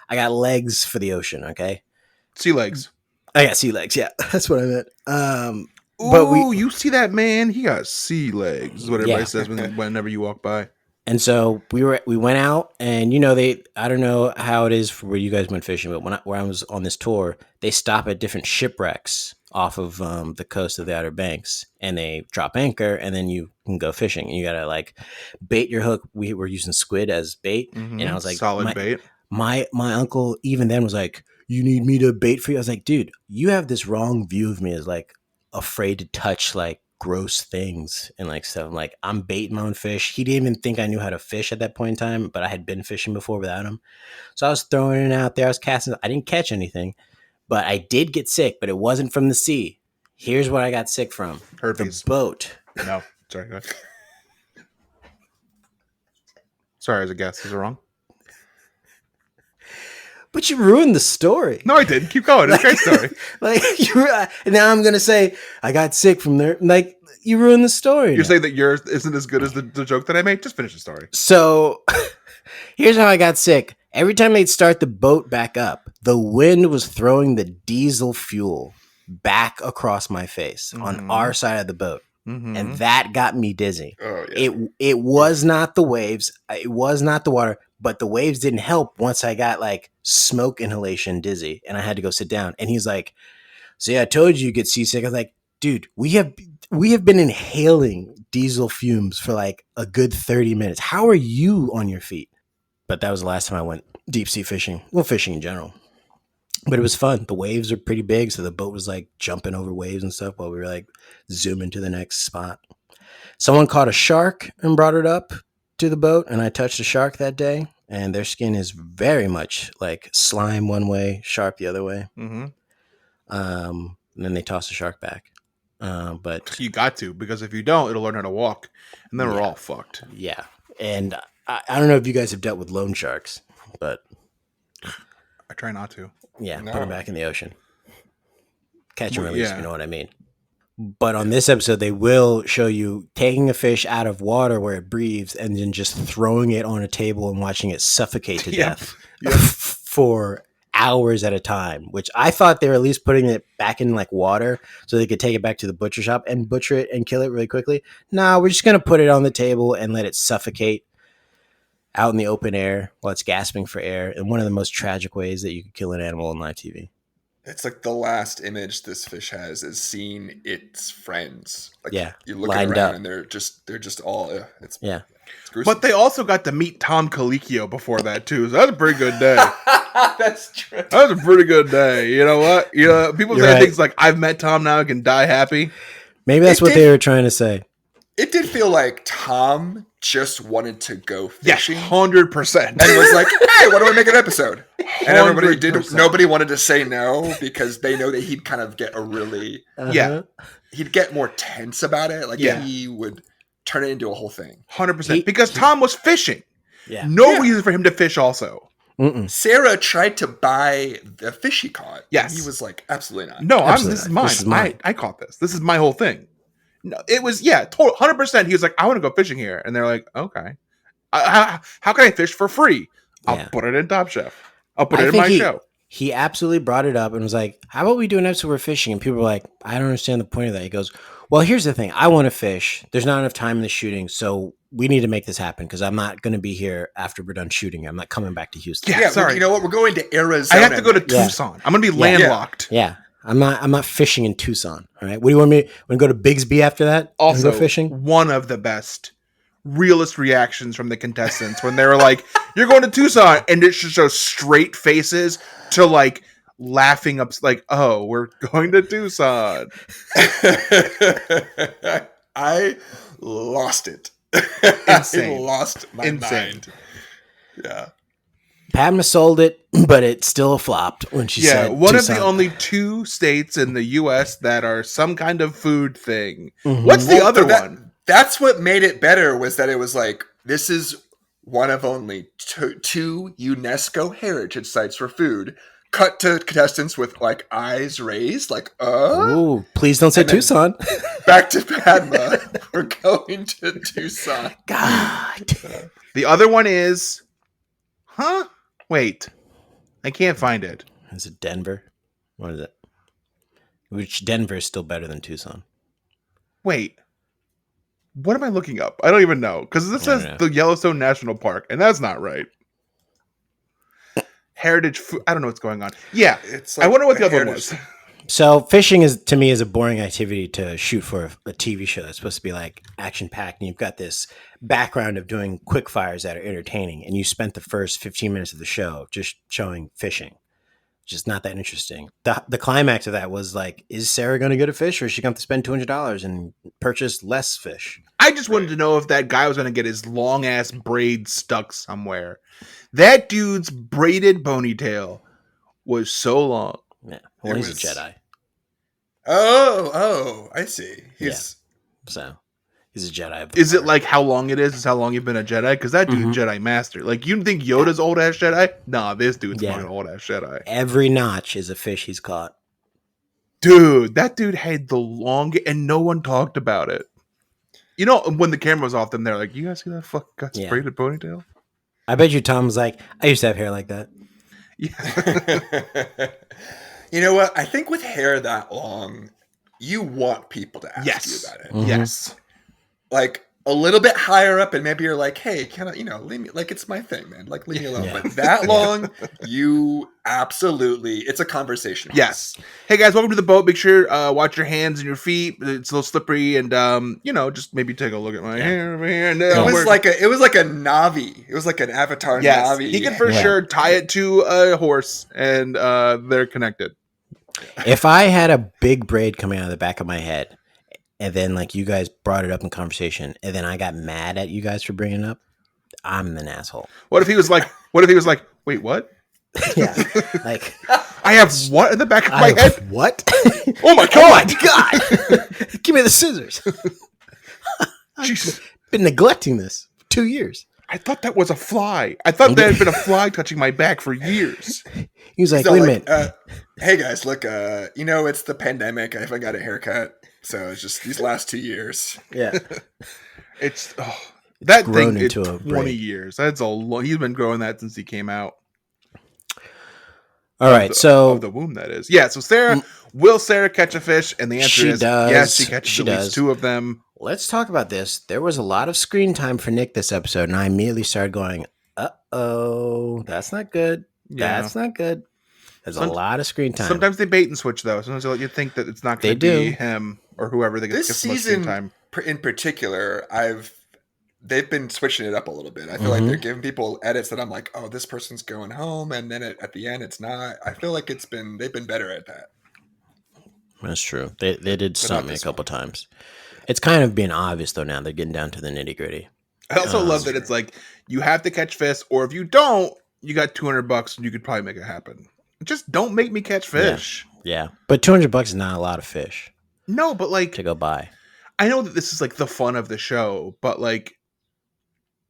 got legs for the ocean. Okay, Sea legs. I got sea legs. Yeah, that's what I meant." Ooh, you see that man? He got sea legs. Is what everybody Yeah. says whenever you walk by. And so we went out, and I don't know how it is for where you guys went fishing, but where I was on this tour, they stop at different shipwrecks off of the coast of the Outer Banks, and they drop anchor, and then you can go fishing. And you gotta like bait your hook. We were using squid as bait, and I was like, solid bait. My uncle even then was like, "You need me to bait for you?" I was like, "Dude, you have this wrong view of me as like afraid to touch like gross things and like stuff. Like I'm baiting my own fish." He didn't even think I knew how to fish at that point in time, but I had been fishing before without him. So I was throwing it out there. I was casting. I didn't catch anything, but I did get sick, but it wasn't from the sea. Here's what I got sick from. Herpes. The boat. No, sorry. Go ahead. Sorry, as a guest, is it wrong? But you ruined the story. No, I didn't. Keep going. It's a great story. Like now I'm gonna say I got sick from there. Like you ruined the story. You're saying that yours isn't as good as the joke that I made? Just finish the story. So here's how I got sick. Every time they'd start the boat back up, the wind was throwing the diesel fuel back across my face on our side of the boat. And that got me dizzy. Oh yeah. It was not the waves. It was not the water, but the waves didn't help once I got like smoke inhalation dizzy and I had to go sit down. And he's like, "So yeah, I told you get seasick." I was like, "Dude, we have been inhaling diesel fumes for like a good 30 minutes. How are you on your feet?" But that was the last time I went deep sea fishing. Well, fishing in general. But it was fun. The waves are pretty big, so the boat was like jumping over waves and stuff while we were like zooming to the next spot. Someone caught a shark and brought it up to the boat, and I touched a shark that day, and their skin is very much like slime one way, sharp the other way. And then they toss the shark back. But You got to, because if you don't, it'll learn how to walk, and then we're all fucked. yeah, and I don't know if you guys have dealt with loan sharks, but I try not to. yeah, No. put them back in the ocean. Catch and Well, release, yeah. you know what I mean? But on this episode, they will show you taking a fish out of water where it breathes and then just throwing it on a table and watching it suffocate to Yep. death for hours at a time, which I thought they were at least putting it back in like water so they could take it back to the butcher shop and butcher it and kill it really quickly. No, we're just going to put it on the table and let it suffocate out in the open air while it's gasping for air in one of the most tragic ways that you could kill an animal on live TV. It's like the last image this fish has is seeing its friends. Like Yeah, you're looking lined around up. and they're just all it's Yeah. gruesome. But they also got to meet Tom Colicchio before that too. So that was a pretty good day. That's true. That was a pretty good day. You know what? You know, people You're say right. things like, "I've met Tom, now I can die happy." Maybe that's It what did- they were trying to say. It did feel like Tom just wanted to go Yes, fishing 100%. and was like, "Hey, why don't we make an episode?" And everybody did. 100%. Nobody wanted to say no because they know that he'd kind of get Yeah. he'd get more tense about it. Like Yeah. he would turn it into a whole thing. 100%. Because Tom was fishing. Yeah. No Yeah. reason for him to fish also. Mm-mm. Sarah tried to buy the fish he caught. Yes. And he was like, "Absolutely not." No, Absolutely this is not. mine. This is mine. I caught this. This is my whole thing. No, it was, yeah, total 100%. He was like, "I want to go fishing here." And they're like, "Okay. How can I fish for free? I'll Yeah. put it in Top Chef. I'll put I it in think my show." he absolutely brought it up and was like, how about we do an episode where we're fishing? And people were like, I don't understand the point of that. He goes, well, here's the thing. I want to fish. There's not enough time in the shooting, so we need to make this happen because I'm not going to be here after we're done shooting. I'm not coming back to Houston. Yeah, Yeah, sorry. you know what? We're going to Arizona. I have to go to Yeah. Tucson. I'm going to be Yeah. landlocked. Yeah. I'm not fishing in Tucson. All right. What do you want me? Want to go to Bigsby after that? Also, and go fishing? one of the best realist reactions from the contestants when they were like, "You're going to Tucson," and it should show straight faces to like laughing up, like, "Oh, we're going to Tucson." I lost it. Insane. I lost my Insane. mind. Yeah. Padma sold it, but it still flopped when she Yeah, said one of Tucson. the only 2 states in the U.S. that are some kind of food thing. Mhm. What's the Well, other but one? That's what made it better, was that it was like, this is one of only two UNESCO heritage sites for food. Cut to contestants with like eyes raised, like, Ooh, please don't say And then- Tucson. back to Padma. We're going to Tucson. God. The other one is, Wait, I can't find it. Is it Denver? What is it? Which Denver is still better than Tucson. Wait, what am I looking up? I don't even know because this I don't says know. the Yellowstone National Park, and that's not right. Heritage food. I don't know what's going on. Yeah, It's I wonder what the other one heritage- was. So fishing is to me is a boring activity to shoot for a TV show that's supposed to be like action packed, and you've got this background of doing quick fires that are entertaining, and you spent the first 15 minutes of the show just showing fishing. Just not that interesting. The climax of that was like, is Sarah going to get a fish, or is she going to spend $200 and purchase less fish? I just wanted to know if that guy was going to get his long ass braid stuck somewhere. That dude's braided ponytail was so long. Yeah, well, he's was- a Jedi, Oh, I see. He's so he's a Jedi. of the Is it Order. like how long it is? Is how long you've been a Jedi? Because that dude's Jedi master. Like, you think Yoda's old ass Jedi? Nah, this dude's Yeah. fucking old ass Jedi. Every notch is a fish he's caught. Dude, that dude had the longest, and no one talked about it. You know, when the camera was off them, they're like, "You guys see that fucking guy's Yeah. braided ponytail?" I bet you Tom was like, I used to have hair like that. Yeah. You know what? I think with hair that long, you want people to ask Yes. you about it. Mhm. Yes. Like a little bit higher up, and maybe you're like, "Hey, can I? Leave me. Like it's my thing, man. Like leave me alone." Yeah. But that long, you absolutely. It's a conversation. Yes. Hey guys, welcome to the boat. Make sure watch your hands and your feet. It's a little slippery, and just maybe take a look at my hair over here. And, It was like a Navi. It was like an Avatar yes, Navi. he can for Yeah. sure tie it to a horse, and they're connected. If I had a big braid coming out of the back of my head, and then like you guys brought it up in conversation, and then I got mad at you guys for bringing it up, I'm an asshole. What if he was like? Wait, what? Yeah, like I have what in the back of my I, head? what? Oh my Oh my god! god! Give me the scissors. Jesus. Been neglecting this for 2 years. I thought that was a fly. I thought there had been a fly touching my back for years. He was like, So, wait a like, minute. hey guys, look, it's the pandemic. I haven't got a haircut, so it's just these last 2 years. Yeah. It's that grown thing. It's into a 20 braid. years. That's a long. He's been growing that since he came out. All right, Of so the womb, that is. Yeah. So Sarah, will Sarah catch a fish? And the answer She is does. yes. She catches She at does. least 2 of them. let's talk about this. There was a lot of screen time for Nick this episode, and I immediately started going, "Uh-oh, that's not good. Yeah. That's not good." There's Some- a lot of screen time. Sometimes they bait and switch though. Sometimes they let you think that it's not They going to be do. him or whoever they get This the most screen season, time. in particular, they've been switching it up a little bit. I feel like Mhm. they're giving people edits that I'm like, oh, this person's going home, and then at the end, it's not. I feel like they've been better at that. That's true. They did not stump me a this couple times. It's kind of being obvious though now. They're getting down to the nitty gritty. I also love that true. it's like you have to catch fish, or if you don't, you got $200 and you could probably make it happen. Just don't make me catch fish. Yeah, but $200 is not a lot of fish No, but like to go buy. I know that this is like the fun of the show, but like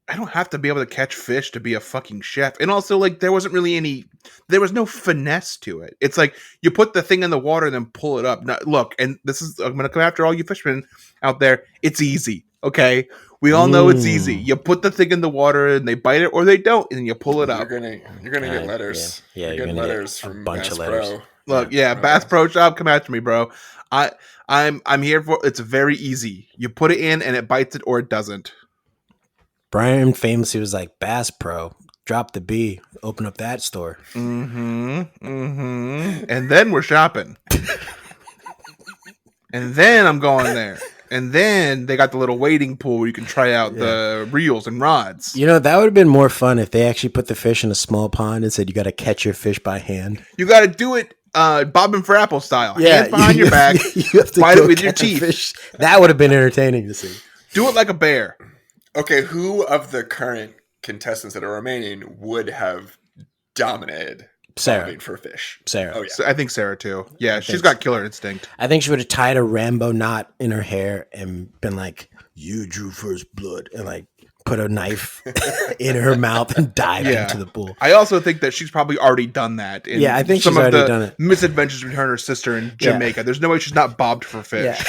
I don't have to be able to catch fish to be a fucking chef. And also, like, there was no finesse to it. It's like you put the thing in the water and then pull it up. Now, look, and I'm going to come after all you fishermen out there. It's easy, okay? We all know it's easy. You put the thing in the water and they bite it or they don't, and then you pull it up. You're gonna get letters. Yeah, you're you're getting gonna letters get a from bunch of Bass letters. Pro. Look, Bass Pro Shop, come after me, bro. I'm here for. It's very easy. You put it in and it bites it or it doesn't. Brian famously was like, Bass Pro, drop the B, open up that store. And then we're shopping. And then I'm going there. And then they got the little waiting pool where you can try out the reels and rods. You know, that would have been more fun if they actually put the fish in a small pond and said you got to catch your fish by hand. You got to do it bobbing for apple style. Hand behind your back, you have to bite go it with your catch a teeth. fish. That would have been entertaining to see. Do it like a bear. Okay, who of the current contestants that are remaining would have dominated Sarah. bobbing for fish? Sarah. Oh yeah. So I think Sarah too. Yeah, she's got killer instinct. I think she would have tied a Rambo knot in her hair and been like, you drew first blood, and like put a knife in her mouth and dived into the pool. I also think that she's probably already done that. In I think some she's of already the done it. misadventures between her and her sister in Jamaica. There's no way she's not bobbed for fish.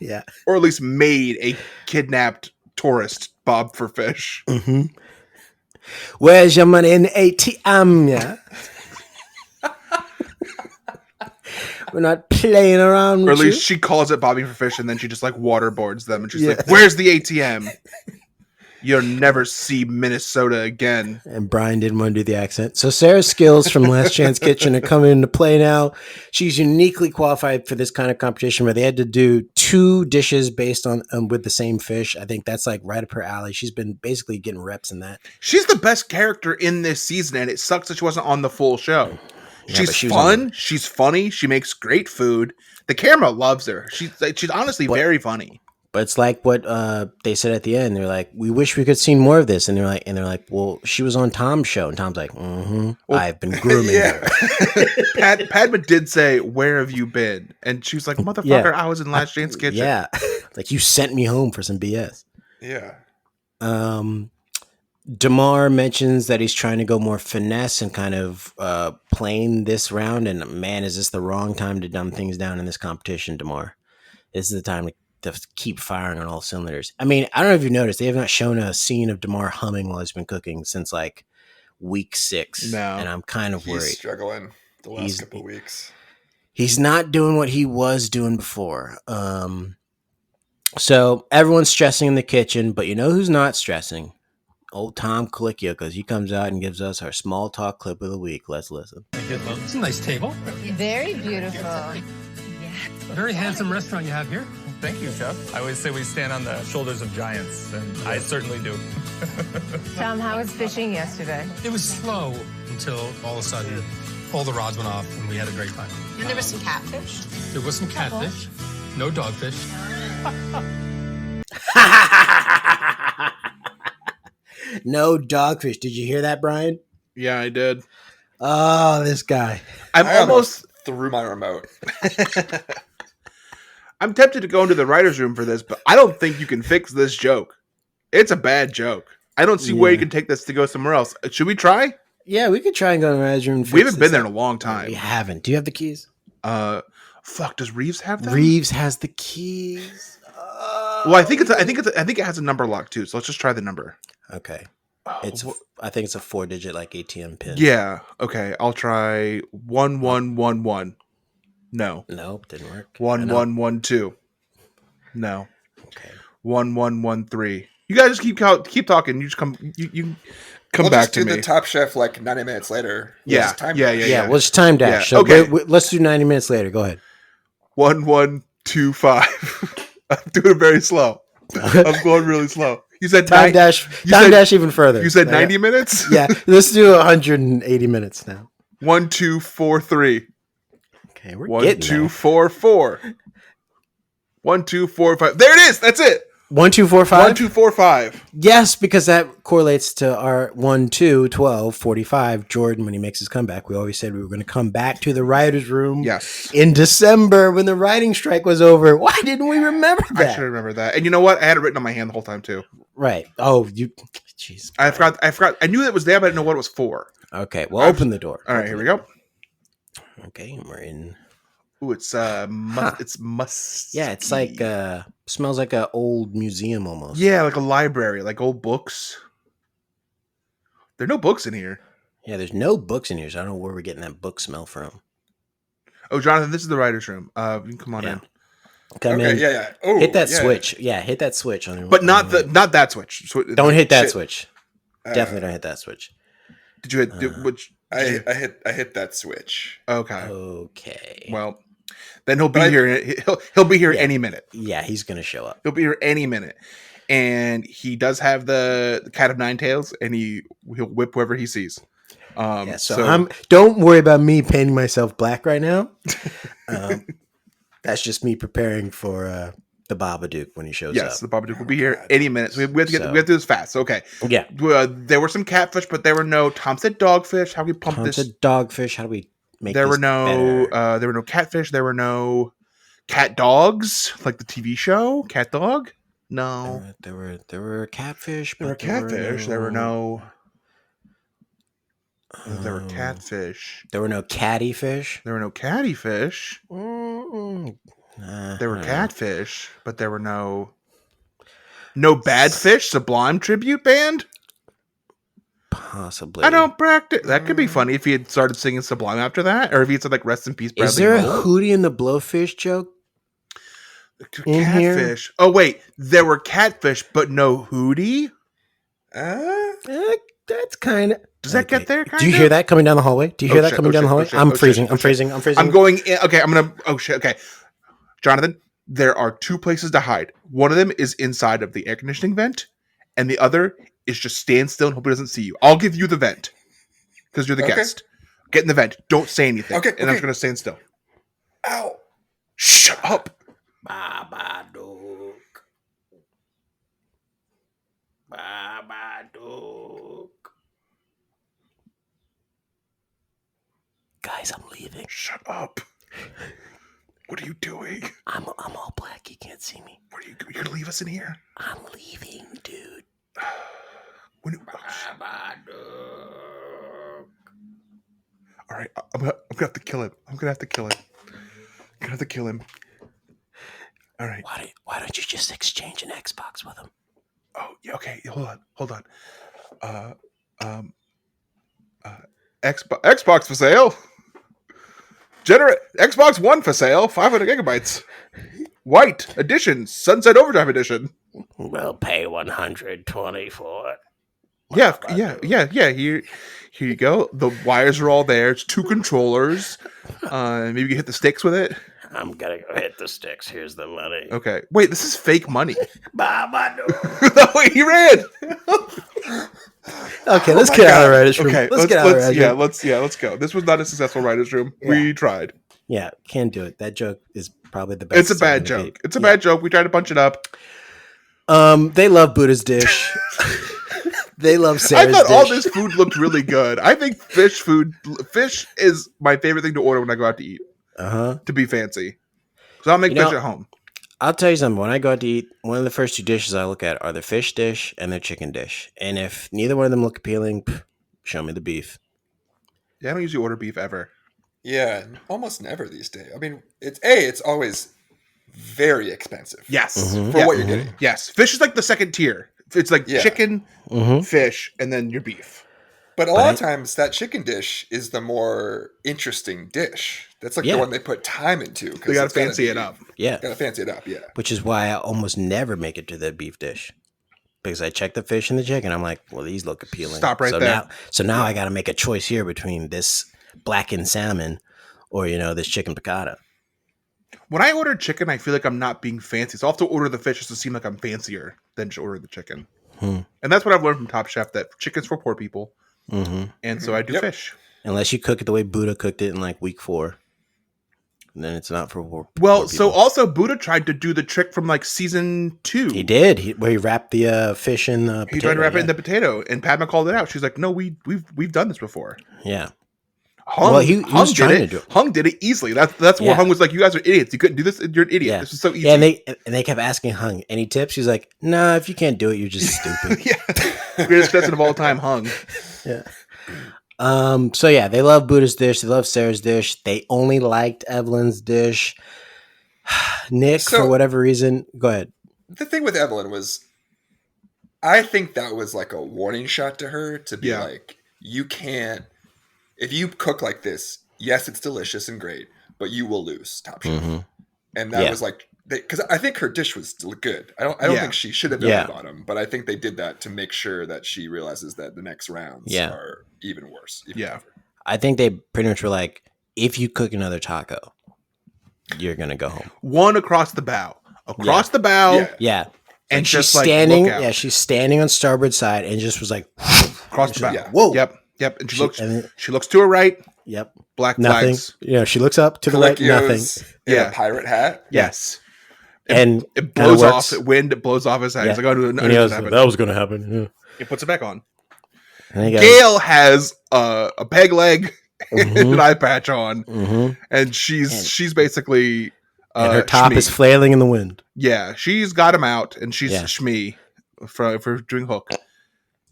Yeah. Or at least made a kidnapped tourist bob for fish. Mm-hmm. Where's your money in the ATM? Yeah. We're not playing around with Or at least you. she calls it bobbing for fish and then she just like waterboards them and she's like, where's the ATM? You'll never see Minnesota again. And Brian didn't want to do the accent. So Sarah's skills from Last Chance Kitchen are coming into play now. She's uniquely qualified for this kind of competition where they had to do 2 dishes based on with the same fish. I think that's like right up her alley. She's been basically getting reps in that. She's the best character in this season and it sucks that she wasn't on the full show. Yeah, She's she was fun. She's funny. She makes great food. The camera loves her. She's honestly very funny. But it's like what they said at the end. They're like, "We wish we could see more of this." And they're like, "Well, she was on Tom's show." And Tom's like, "I've been grooming her." Padma did say, "Where have you been?" And she was like, "Motherfucker, I was in Last Chance Kitchen." Yeah, like you sent me home for some BS. Yeah. Damar mentions that he's trying to go more finesse and kind of playing this round. And man, is this the wrong time to dumb things down in this competition, Damar? This is the time to keep firing on all cylinders. I mean, I don't know if you noticed, they have not shown a scene of Damar humming while he's been cooking since like week 6. No. And I'm kind of worried. He's struggling the last couple weeks. He's not doing what he was doing before. So everyone's stressing in the kitchen, but you know who's not stressing? Old Tom Colicchio, because he comes out and gives us our small talk clip of the week. Let's listen. It's a nice table. Very beautiful. Very handsome restaurant you have here. Thank you, Chef. I always say we stand on the shoulders of giants, and I certainly do. Tom, how was fishing yesterday? It was slow until all of a sudden all the rods went off and we had a great time. And there was some catfish. There was some catfish, no dogfish. No dogfish. Did you hear that, Brian? Yeah, I did. Oh, this guy. I almost threw my remote. I'm tempted to go into the writer's room for this, but I don't think you can fix this joke. It's a bad joke. I don't see where you can take this to go somewhere else. Should we try? Yeah, we could try and go in the writer's room. And We fix haven't been this there in up. a long time. We haven't. Do you have the keys? Fuck, does Reeves have that? Reeves has the keys. Well, I think it has a number lock too. So let's just try the number. Okay. I think it's a 4-digit like ATM pin. Yeah. Okay. I'll try 1111. No. Nope, didn't work. 1112. No. Okay. 1113. You guys just keep talking. You just come. You come We'll back just to do me. the Top Chef like 90 minutes later. Yeah, Just time yeah, dash. yeah, Yeah, well, it's time dash. Yeah, So okay. let's do 90 minutes later. Go ahead. 1125. I'm doing it very slow. I'm going really slow. You said Time dash even further. You said 90 minutes? Yeah, let's do 180 minutes now. 1243. Okay, we're One, getting two, there. 4, 4. 1, 2, 4, 5. There it is. That's it. 1, 2, 4, 5? 1, 2, 4, 5. Yes, because that correlates to our 1, 2, 12, 45. Jordan, when he makes his comeback, we always said we were going to come back to the writer's room Yes. in December when the writing strike was over. Why didn't we remember I that? should remember that. And you know what? I had it written on my hand the whole time too. Right. Oh, you. Jeez. I forgot. I knew that was there, but I didn't know what it was for. Okay. Well, open the door. All right, here we go. Okay, we're in. Ooh, it's it's must. Yeah, it's like smells like a old museum almost. Yeah, like a library, like old books. There are no books in here. Yeah, there's no books in here, so I don't know where we're getting that book smell from. Oh, Jonathan, this is the writer's room. You can come on Yeah. in. Come Okay, in. yeah. Oh, Hit that yeah. switch. Yeah, hit that switch on your. But not that switch. Don't hit that Shit. switch. Definitely don't hit that switch. Did you hit which? I hit that switch. Okay. Okay. Well, then he'll be here. He'll be here Yeah. any minute. Yeah, he's gonna show up. He'll be here any minute. And he does have the cat of nine tails, and he'll whip whoever he sees. Yeah, so don't worry about me painting myself black right now. That's just me preparing for the Babadook when he shows yes, up. the Babadook will be here any minute. So we have to do this fast. Okay. Yeah. There were some catfish, but there were no. Tom said dogfish. How do we pump Tom this? said dogfish. How do we make There this were no. better? There were no catfish. There were no cat dogs, like the TV show Cat Dog. No. There were catfish. There were but catfish. There were no. There were Oh. catfish. There were no catty fish. There were no catty fish. There were catfish, but there were no bad fish. Sublime tribute band. Possibly. I don't practice. That could be funny if he had started singing Sublime after that, or if he had said like "Rest in Peace." Bradley Is there a Cooper. Hootie and the Blowfish joke? in here? Catfish. Oh wait, there were catfish, but no Hootie. That's kind of. Does that get there? Do you hear that coming down the hallway? Do you hear that coming down the hallway? I'm freezing. I'm freezing. I'm freezing. I'm going in. Okay, I'm gonna. Oh shit. Okay, Jonathan. There are two places to hide. One of them is inside of the air conditioning vent, and the other is just stand still and hope he doesn't see you. I'll give you the vent because you're the guest. Get in the vent. Don't say anything. Okay, And I'm just gonna stand still. Ow! Shut up. Babadook. Babadook. Guys, I'm leaving. Shut up. What are you doing? I'm all black. You can't see me. What are you? You're gonna leave us in here? I'm leaving, dude. All right, I'm gonna have to kill him. I'm gonna have to kill him. All right. Why don't you just exchange an Xbox with him? Oh, yeah. Okay. Hold on. Xbox for sale. Xbox One for sale. 500 gigabytes. White edition. Sunset Overdrive edition. We'll pay 120 for it. Yeah. Here you go. The wires are all there. It's 2 controllers. Maybe you can hit the sticks with it. I'm gonna go hit the sticks. Here's the money. Okay. Wait, this is fake money. Babadook. No, he ran. Okay, let's get out of the writer's room. Okay, let's get out of the writer's room. let's go. This was not a successful writer's room. Yeah. We tried. Yeah, can't do it. That joke is probably the best. It's a bad joke. It's a bad joke. We tried to punch it up. They love Buddha's dish. They love Sarah's I thought dish. all this food looked really good. I think fish is my favorite thing to order when I go out to eat. To be fancy. So I'll make fish at home. I'll tell you something. When I go out to eat, one of the first 2 dishes I look at are the fish dish and the chicken dish. And if neither one of them look appealing, show me the beef. Yeah, I don't usually order beef ever. Yeah, almost never these days. I mean, it's always very expensive. Yes. For what you're getting. Yes. Fish is like the second tier. It's like chicken, fish, and then your beef. But a lot of times that chicken dish is the more interesting dish. That's like the one they put time into. They gotta fancy it up. Yeah. Gotta fancy it up, yeah. Which is why I almost never make it to the beef dish. Because I check the fish and the chicken. I'm like, well, these look appealing. Stop right there. Now I got to make a choice here between this blackened salmon or, this chicken piccata. When I order chicken, I feel like I'm not being fancy. So I'll have to order the fish just to seem like I'm fancier than just order the chicken. And that's what I've learned from Top Chef, that chicken's for poor people. And so I do fish. Unless you cook it the way Buddha cooked it in like week 4. Then it's not for poor so also Buddha tried to do the trick from like season 2. He did. Where he wrapped the fish in the potato. He tried to wrap it in the potato, and Padma called it out. She's like, "No, we've done this before." Yeah. Hung, Well, he Hung was did trying it. to do it. Hung did it easily. That's where Yeah. Hung was like, "You guys are idiots. You couldn't do this. You're an idiot. Yeah. This is so easy." Yeah, and they kept asking Hung any tips. She's like, "Nah, if you can't do it, you're just stupid." Yeah. Greatest contestant of all time, Hung. Yeah. So yeah, they love Buddha's dish. They love Sarah's dish. They only liked Evelyn's dish. Nick, for So- whatever reason, go ahead. The thing with Evelyn was, I think that was like a warning shot to her to be Yeah. like, you can't, if you cook like this, yes, it's delicious and great, but you will lose Top Chef. And that Yeah. was like, because I think her dish was still good. I don't Yeah. think she should have done Yeah. the bottom, but I think they did that to make sure that she realizes that the next rounds Yeah. are even worse. Even Yeah. tougher. I think they pretty much were like, if you cook another taco, you're gonna go home. One across the bow. Across the bow. Yeah. Yeah. And she's just like standing. look out. Yeah, she's standing on starboard side and just was like, Across the bow. Yeah. whoa. Yep. And and she looks to her right. yep, Black nothing. flags. You know, she looks up to the right, nothing, Calicchio's in Yeah. a pirate hat. Yes. and It kinda blows works. off. Wind. It blows off his head. Yeah. He's like, "Oh, no, And he goes, happen." that was gonna happen. Yeah. He puts it back on. And he goes, Gail has a peg leg and Mhm. an eye patch on, mhm. and she's basically And her top Shmi. is flailing in the wind. Yeah, she's got him out, and she's Yeah. Shmi for doing hook.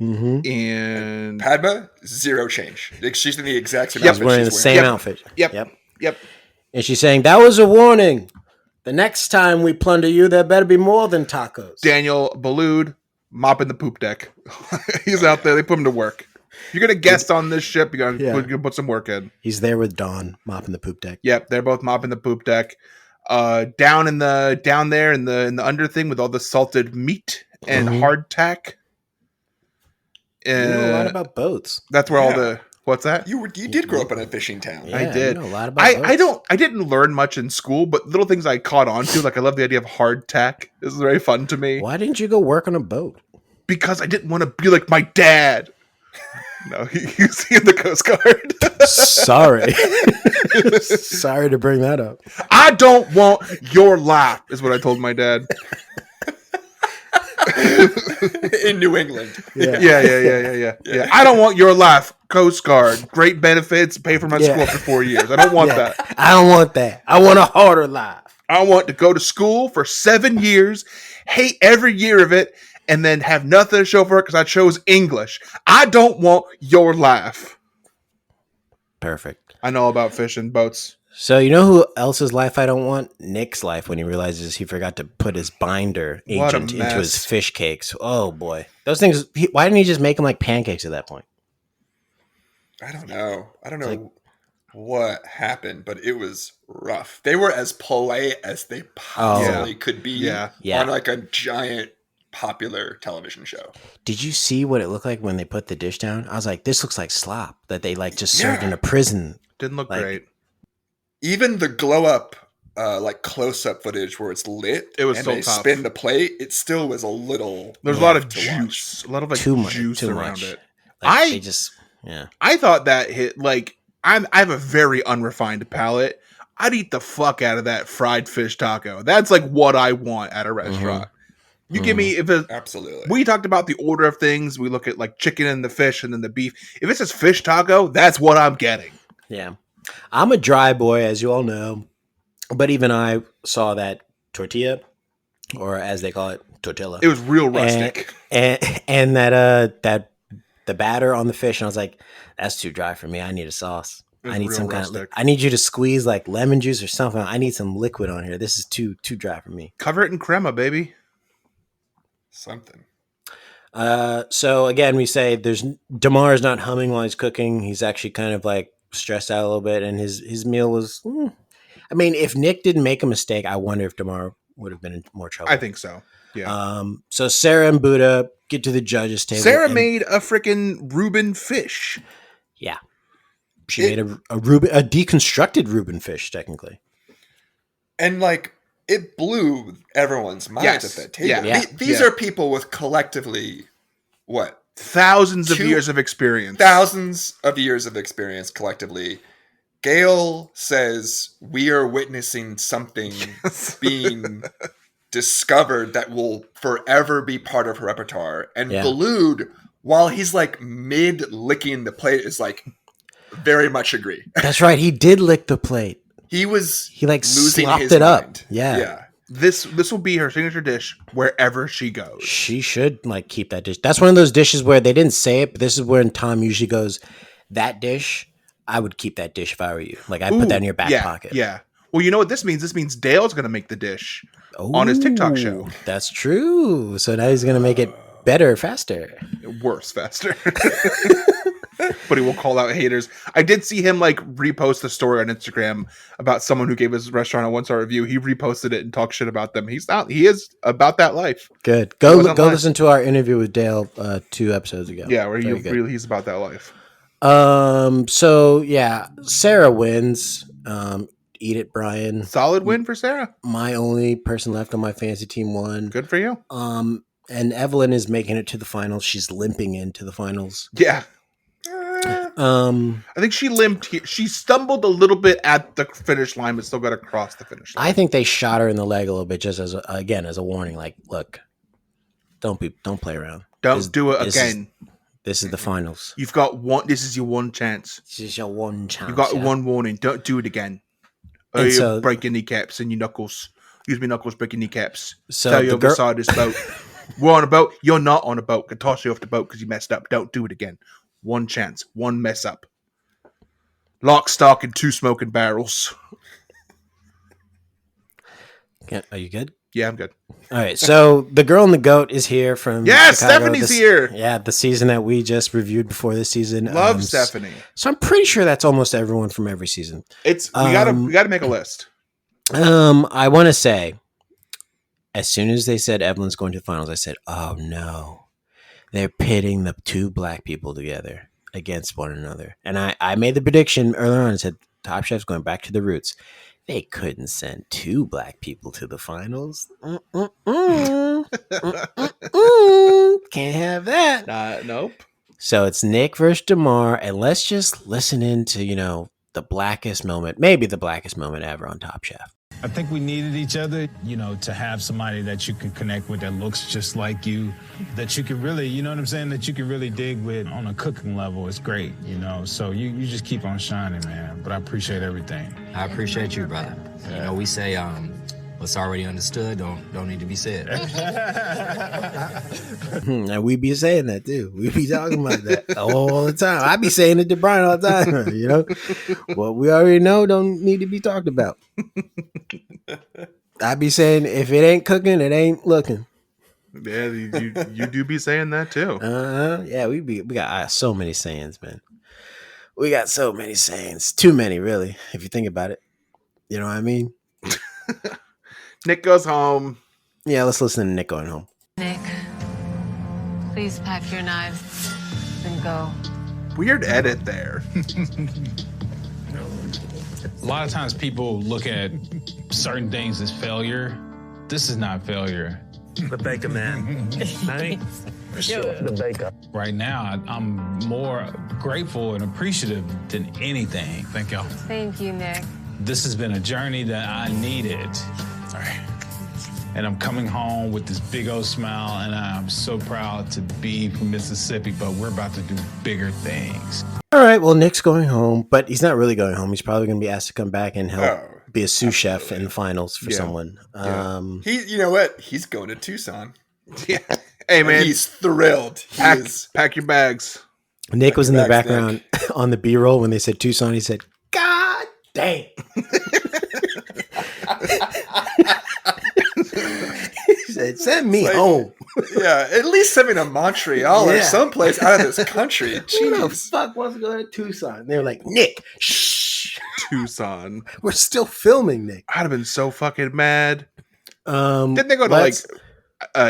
Mm-hmm. And Padma, zero change. Like, she's in the exact same Yep. She's outfit wearing the same Yep. outfit. Yep. Yep. And she's saying, that was a warning. The next time we plunder you, there better be more than tacos. Daniel Balud mopping the poop deck. He's out there. They put him to work. If you're gonna guest on this ship, you're Yeah. gonna put some work in. He's there with Dawn mopping the poop deck. Yep, they're both mopping the poop deck. Down there in the under thing with all the salted meat and Mhm. hardtack. You know a lot about boats. That's where all Yeah. the what's that? You did grow up in a fishing town. Yeah, I did. You know a lot about boats. I didn't learn much in school, but little things I caught on to, like I love the idea of hardtack. This is very fun to me Why didn't you go work on a boat? because I didn't want to be like my dad. No, he's in the Coast Guard. Sorry. Sorry to bring that up. I don't want your life, is what I told my dad. In New England. Yeah. Yeah. I don't want your life, Coast Guard. Great benefits, pay for my Yeah. school for 4 years. I don't want Yeah. that. I don't want that. I want a harder life. I want to go to school for 7 years, hate every year of it, and then have nothing to show for it because I chose English. I don't want your life. Perfect. I know about fishing boats. So you know who else's life I don't want? Nick's life when he realizes he forgot to put his binder What a agent into his mess. fish cakes. Oh boy. Those things, why didn't he just make them like pancakes at that point? I don't know. What happened, but it was rough. They were as polite as they possibly could be Yeah. Yeah. on like a giant popular television show. Did you see what it looked like when they put the dish down? I was like, this looks like slop that they like just served Yeah. in a prison. Didn't look Like- great. Even the glow up like close up footage where it's lit It was and so they tough. spin the plate, it still was a little There's a lot of rough to watch. juice. A lot of like Too much. juice Too around much. it. Like, they just, yeah. I thought that hit like I have a very unrefined palate. I'd eat the fuck out of that fried fish taco. That's like what I want at a restaurant. You give me if it, Absolutely. we talked about the order of things. We look at like chicken and the fish and then the beef. If it says fish taco, that's what I'm getting. Yeah. I'm a dry boy, as you all know. But even I saw that tortilla, or as they call it, tortilla. It was real rustic. And that the batter on the fish, and I was like, that's too dry for me. I need a sauce. It was I need real some rustic. I need you to squeeze like lemon juice or something. I need some liquid on here. This is too dry for me. Cover it in crema, baby. Something. So again, we say Damar's not humming while he's cooking. He's actually kind of like stressed out a little bit, and his meal was. I mean, if Nick didn't make a mistake, I wonder if Damar would have been in more trouble. I think so. Yeah. So Sarah and Buddha get to the judges' table. Sarah and made a freaking Reuben fish. Yeah, she made a deconstructed Reuben fish, technically. And like it blew everyone's minds Yes. at that table. Yeah. Yeah. These Yeah. are people with collectively what? Thousands of Two- years of experience. Thousands of years of experience collectively. Gail says we are witnessing something being discovered that will forever be part of her repertoire. And Yeah. Balud, while he's like mid licking the plate, is like, very much agree. That's right. He did lick the plate. He was He like losing slopped his it up. mind. Yeah. Yeah. This will be her signature dish wherever she goes. She should like keep that dish. That's one of those dishes where they didn't say it, but this is where Tom usually goes, that dish, I would keep that dish if I were you. Like I'd put that in your back pocket. Yeah. Well, you know what this means? This means Dale's going to make the dish on his TikTok show. That's true. So now he's going to make it better, faster. Worse, faster. But he will call out haters. I did see him like repost the story on Instagram about someone who gave his restaurant a 1-star review. He reposted it and talked shit about them. He is about that life. Good. Go listen to our interview with Dale 2 episodes ago. Yeah, where he's about that life. So yeah, Sarah wins. Eat it, Brian. Solid win for Sarah. My only person left on my fantasy team won. Good for you. And Evelyn is making it to the finals. She's limping into the finals. Yeah. I think she limped here. She stumbled a little bit at the finish line, but still got across the finish line. I think they shot her in the leg a little bit, just as a warning. Like, look, don't play around. Don't do it again. This is the finals. You've got one. This is your one chance. This is your one chance. You've got one warning. Don't do it again. Or you break your kneecaps and your knuckles. Use me knuckles, break your kneecaps. So Tell you beside this boat. We're on a boat. You're not on a boat. Can toss you off the boat because you messed up. Don't do it again. One chance. One mess up. Lock, stock, and 2 smoking barrels. Are you good? Yeah, I'm good. All right. So the girl and the goat is here from Yes, Chicago. Stephanie's here. Yeah, the season that we just reviewed before this season. Love Stephanie. So I'm pretty sure that's almost everyone from every season. We gotta make a list. I want to say, as soon as they said Evelyn's going to the finals, I said, "Oh no, they're pitting the 2 black people together against one another." And I made the prediction earlier on and said, Top Chef's going back to the roots. They couldn't send 2 black people to the finals. Can't have that. Nope. So it's Nick versus DeMar, and let's just listen into, the blackest moment, maybe the blackest moment ever on Top Chef. I think we needed each other, to have somebody that you can connect with that looks just like you, that you can really, that you can really dig with on a cooking level. It's great, so you just keep on shining, man. But I appreciate everything. I appreciate you, brother. We say, what's already understood don't need to be said. And we be saying that too. We be talking about that all the time. I be saying it to Brian all the time. What we already know don't need to be talked about. I be saying if it ain't cooking, it ain't looking. Yeah, you do be saying that too. Yeah, we got so many sayings, man. We got so many sayings. Too many, really, if you think about it. You know what I mean? Nick goes home. Yeah, let's listen to Nick going home. Nick, please pack your knives and go. Weird edit there. A lot of times people look at certain things as failure. This is not failure. The Baker man. Honey? The Baker. Right now, I'm more grateful and appreciative than anything. Thank y'all. Thank you, Nick. This has been a journey that I needed. All right. And I'm coming home with this big old smile, and I'm so proud to be from Mississippi, but we're about to do bigger things. All right, well, Nick's going home, but he's not really going home. He's probably going to be asked to come back and help be a sous chef in the finals for someone. Yeah. You know what? He's going to Tucson. Yeah. Hey, man. And he's thrilled. Pack your bags. Nick was in the background on the B-roll when they said Tucson. He said, God dang. He said, send me home. Yeah, at least send me to Montreal or someplace out of this country. Who the fuck wants to go to Tucson? They were like, Nick, shh. Tucson. We're still filming, Nick. I'd have been so fucking mad. Didn't they go to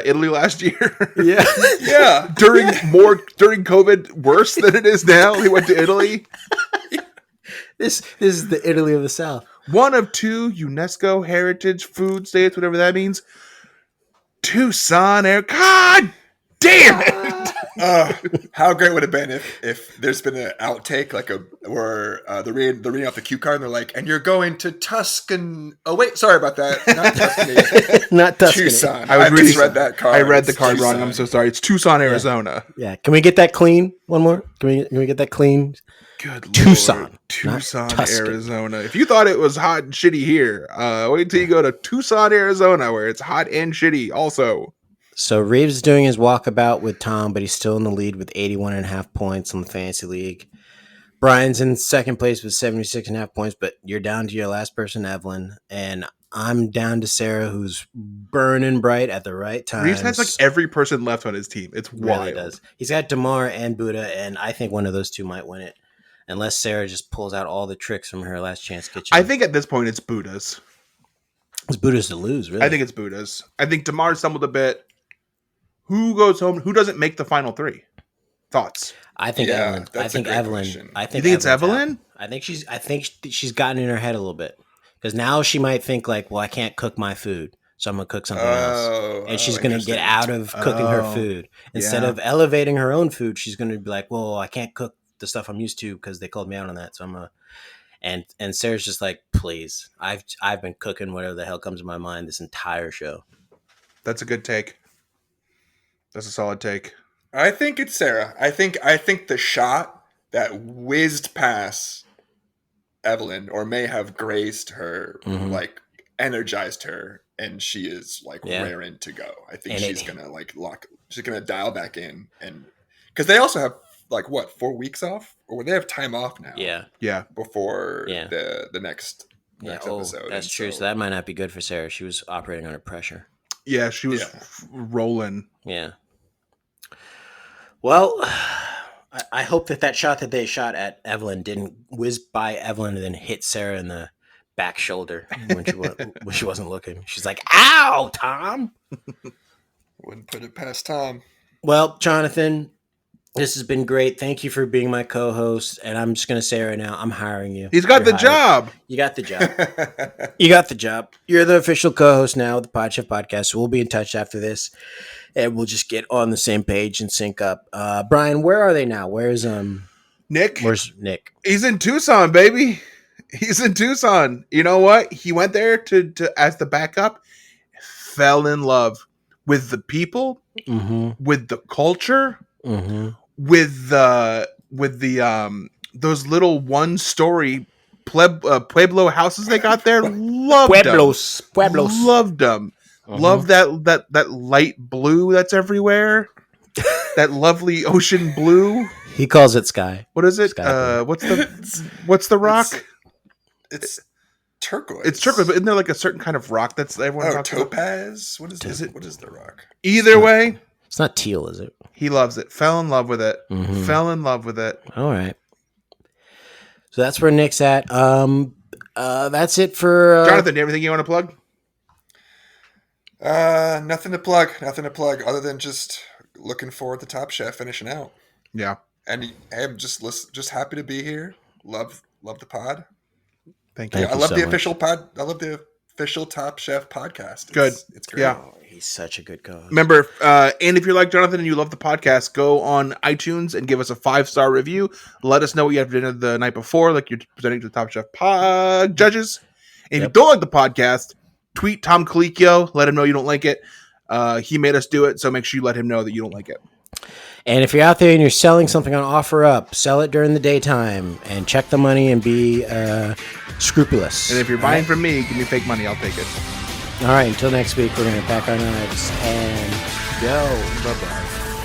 Italy last year? Yeah. Yeah. During COVID, worse than it is now. He went to Italy. This is the Italy of the South. One of 2 UNESCO heritage food states, whatever that means. Tucson, God damn it! How great would it have been if there's been an outtake where they're reading off the cue card and they're like, and you're going to Tuscan. Oh wait, sorry about that. Not Tuscany. Not Tuscany. Tucson. I misread that card. I read the It's card Tucson. wrong. I'm so sorry. It's Tucson, Arizona. Yeah. Can we get that clean? One more. Can we get that clean? Good Tucson, Lord. not Tucson, Tuscan. Arizona. If you thought it was hot and shitty here, wait till you go to Tucson, Arizona, where it's hot and shitty also. So Reeves is doing his walkabout with Tom, but he's still in the lead with 81.5 points on the fantasy league. Brian's in second place with 76.5 points, but you're down to your last person, Evelyn, and I'm down to Sarah, who's burning bright at the right time. Reeves has like every person left on his team. It's wild. Really does. He's got DeMar and Buddha, and I think one of those two might win it, unless Sarah just pulls out all the tricks from her last chance kitchen. I think at this point it's Buddha's. It's Buddha's to lose, really. I think it's Buddha's. I think DeMar stumbled a bit. Who goes home? Who doesn't make the final three? Thoughts? I think Evelyn. I think Evelyn. I think you think it's Evelyn? I think she's gotten in her head a little bit because now she might think like, well, I can't cook my food, so I'm gonna cook something else, and she's gonna get out of cooking her food instead of elevating her own food. She's gonna be like, well, I can't cook the stuff I'm used to because they called me out on that, so I'm gonna. And Sarah's just like, please, I've been cooking whatever the hell comes to my mind this entire show. That's a good take. That's a solid take. I think it's Sarah. I think the shot that whizzed past Evelyn or may have grazed her, like energized her, and she is like raring to go. I think she's gonna she's gonna dial back in, and because they also have like what 4 weeks off, or they have time off now. Yeah. Before the next episode. That's true. So that might not be good for Sarah. She was operating under pressure. Yeah, she was rolling. Yeah. Well, I hope that shot that they shot at Evelyn didn't whiz by Evelyn and then hit Sarah in the back shoulder when she wasn't looking. She's like, "Ow, Tom!" Wouldn't put it past Tom. Well, Jonathan, this has been great. Thank you for being my co-host. And I'm just going to say right now, I'm hiring you. He's got the job. You got the job. You got the job. You're the official co-host now of the Pod Chef Podcast. So we'll be in touch after this. And we'll just get on the same page and sync up. Brian, where are they now? Where's Nick? Where's Nick? He's in Tucson, baby. He's in Tucson. You know what? He went there to as the backup, fell in love with the people, with the culture, with the those little 1-story Pueblo houses they got there. Loved them. Loved them. Love that light blue that's everywhere. That lovely ocean blue. He calls it sky. What is it? What's the rock? It's turquoise. It's turquoise, but isn't there like a certain kind of rock that's everyone talks topaz? What is it? What is the rock? Either way, it's not teal, is it? He loves it. Fell in love with it. Fell in love with it. All right. So that's where Nick's at. That's it for Jonathan. Everything you want to plug? Nothing to plug. Nothing to plug other than just looking forward to Top Chef finishing out. Yeah. And hey, I'm just happy to be here. Love the pod. Thank you. I love the official pod. I love the official Top Chef podcast. Good. It's great. Yeah. Oh, he's such a good co-host. Remember, and if you're like Jonathan and you love the podcast, go on iTunes and give us a 5-star review. Let us know what you had for dinner the night before, like you're presenting to the Top Chef judges. And if you don't like the podcast, tweet Tom Colicchio. Let him know you don't like it. He made us do it, so make sure you let him know that you don't like it. And if you're out there and you're selling something on OfferUp, sell it during the daytime and check the money and be scrupulous. And if you're buying from me, give me fake money. I'll take it. All right. Until next week, we're going to pack our knives and go. Bye-bye.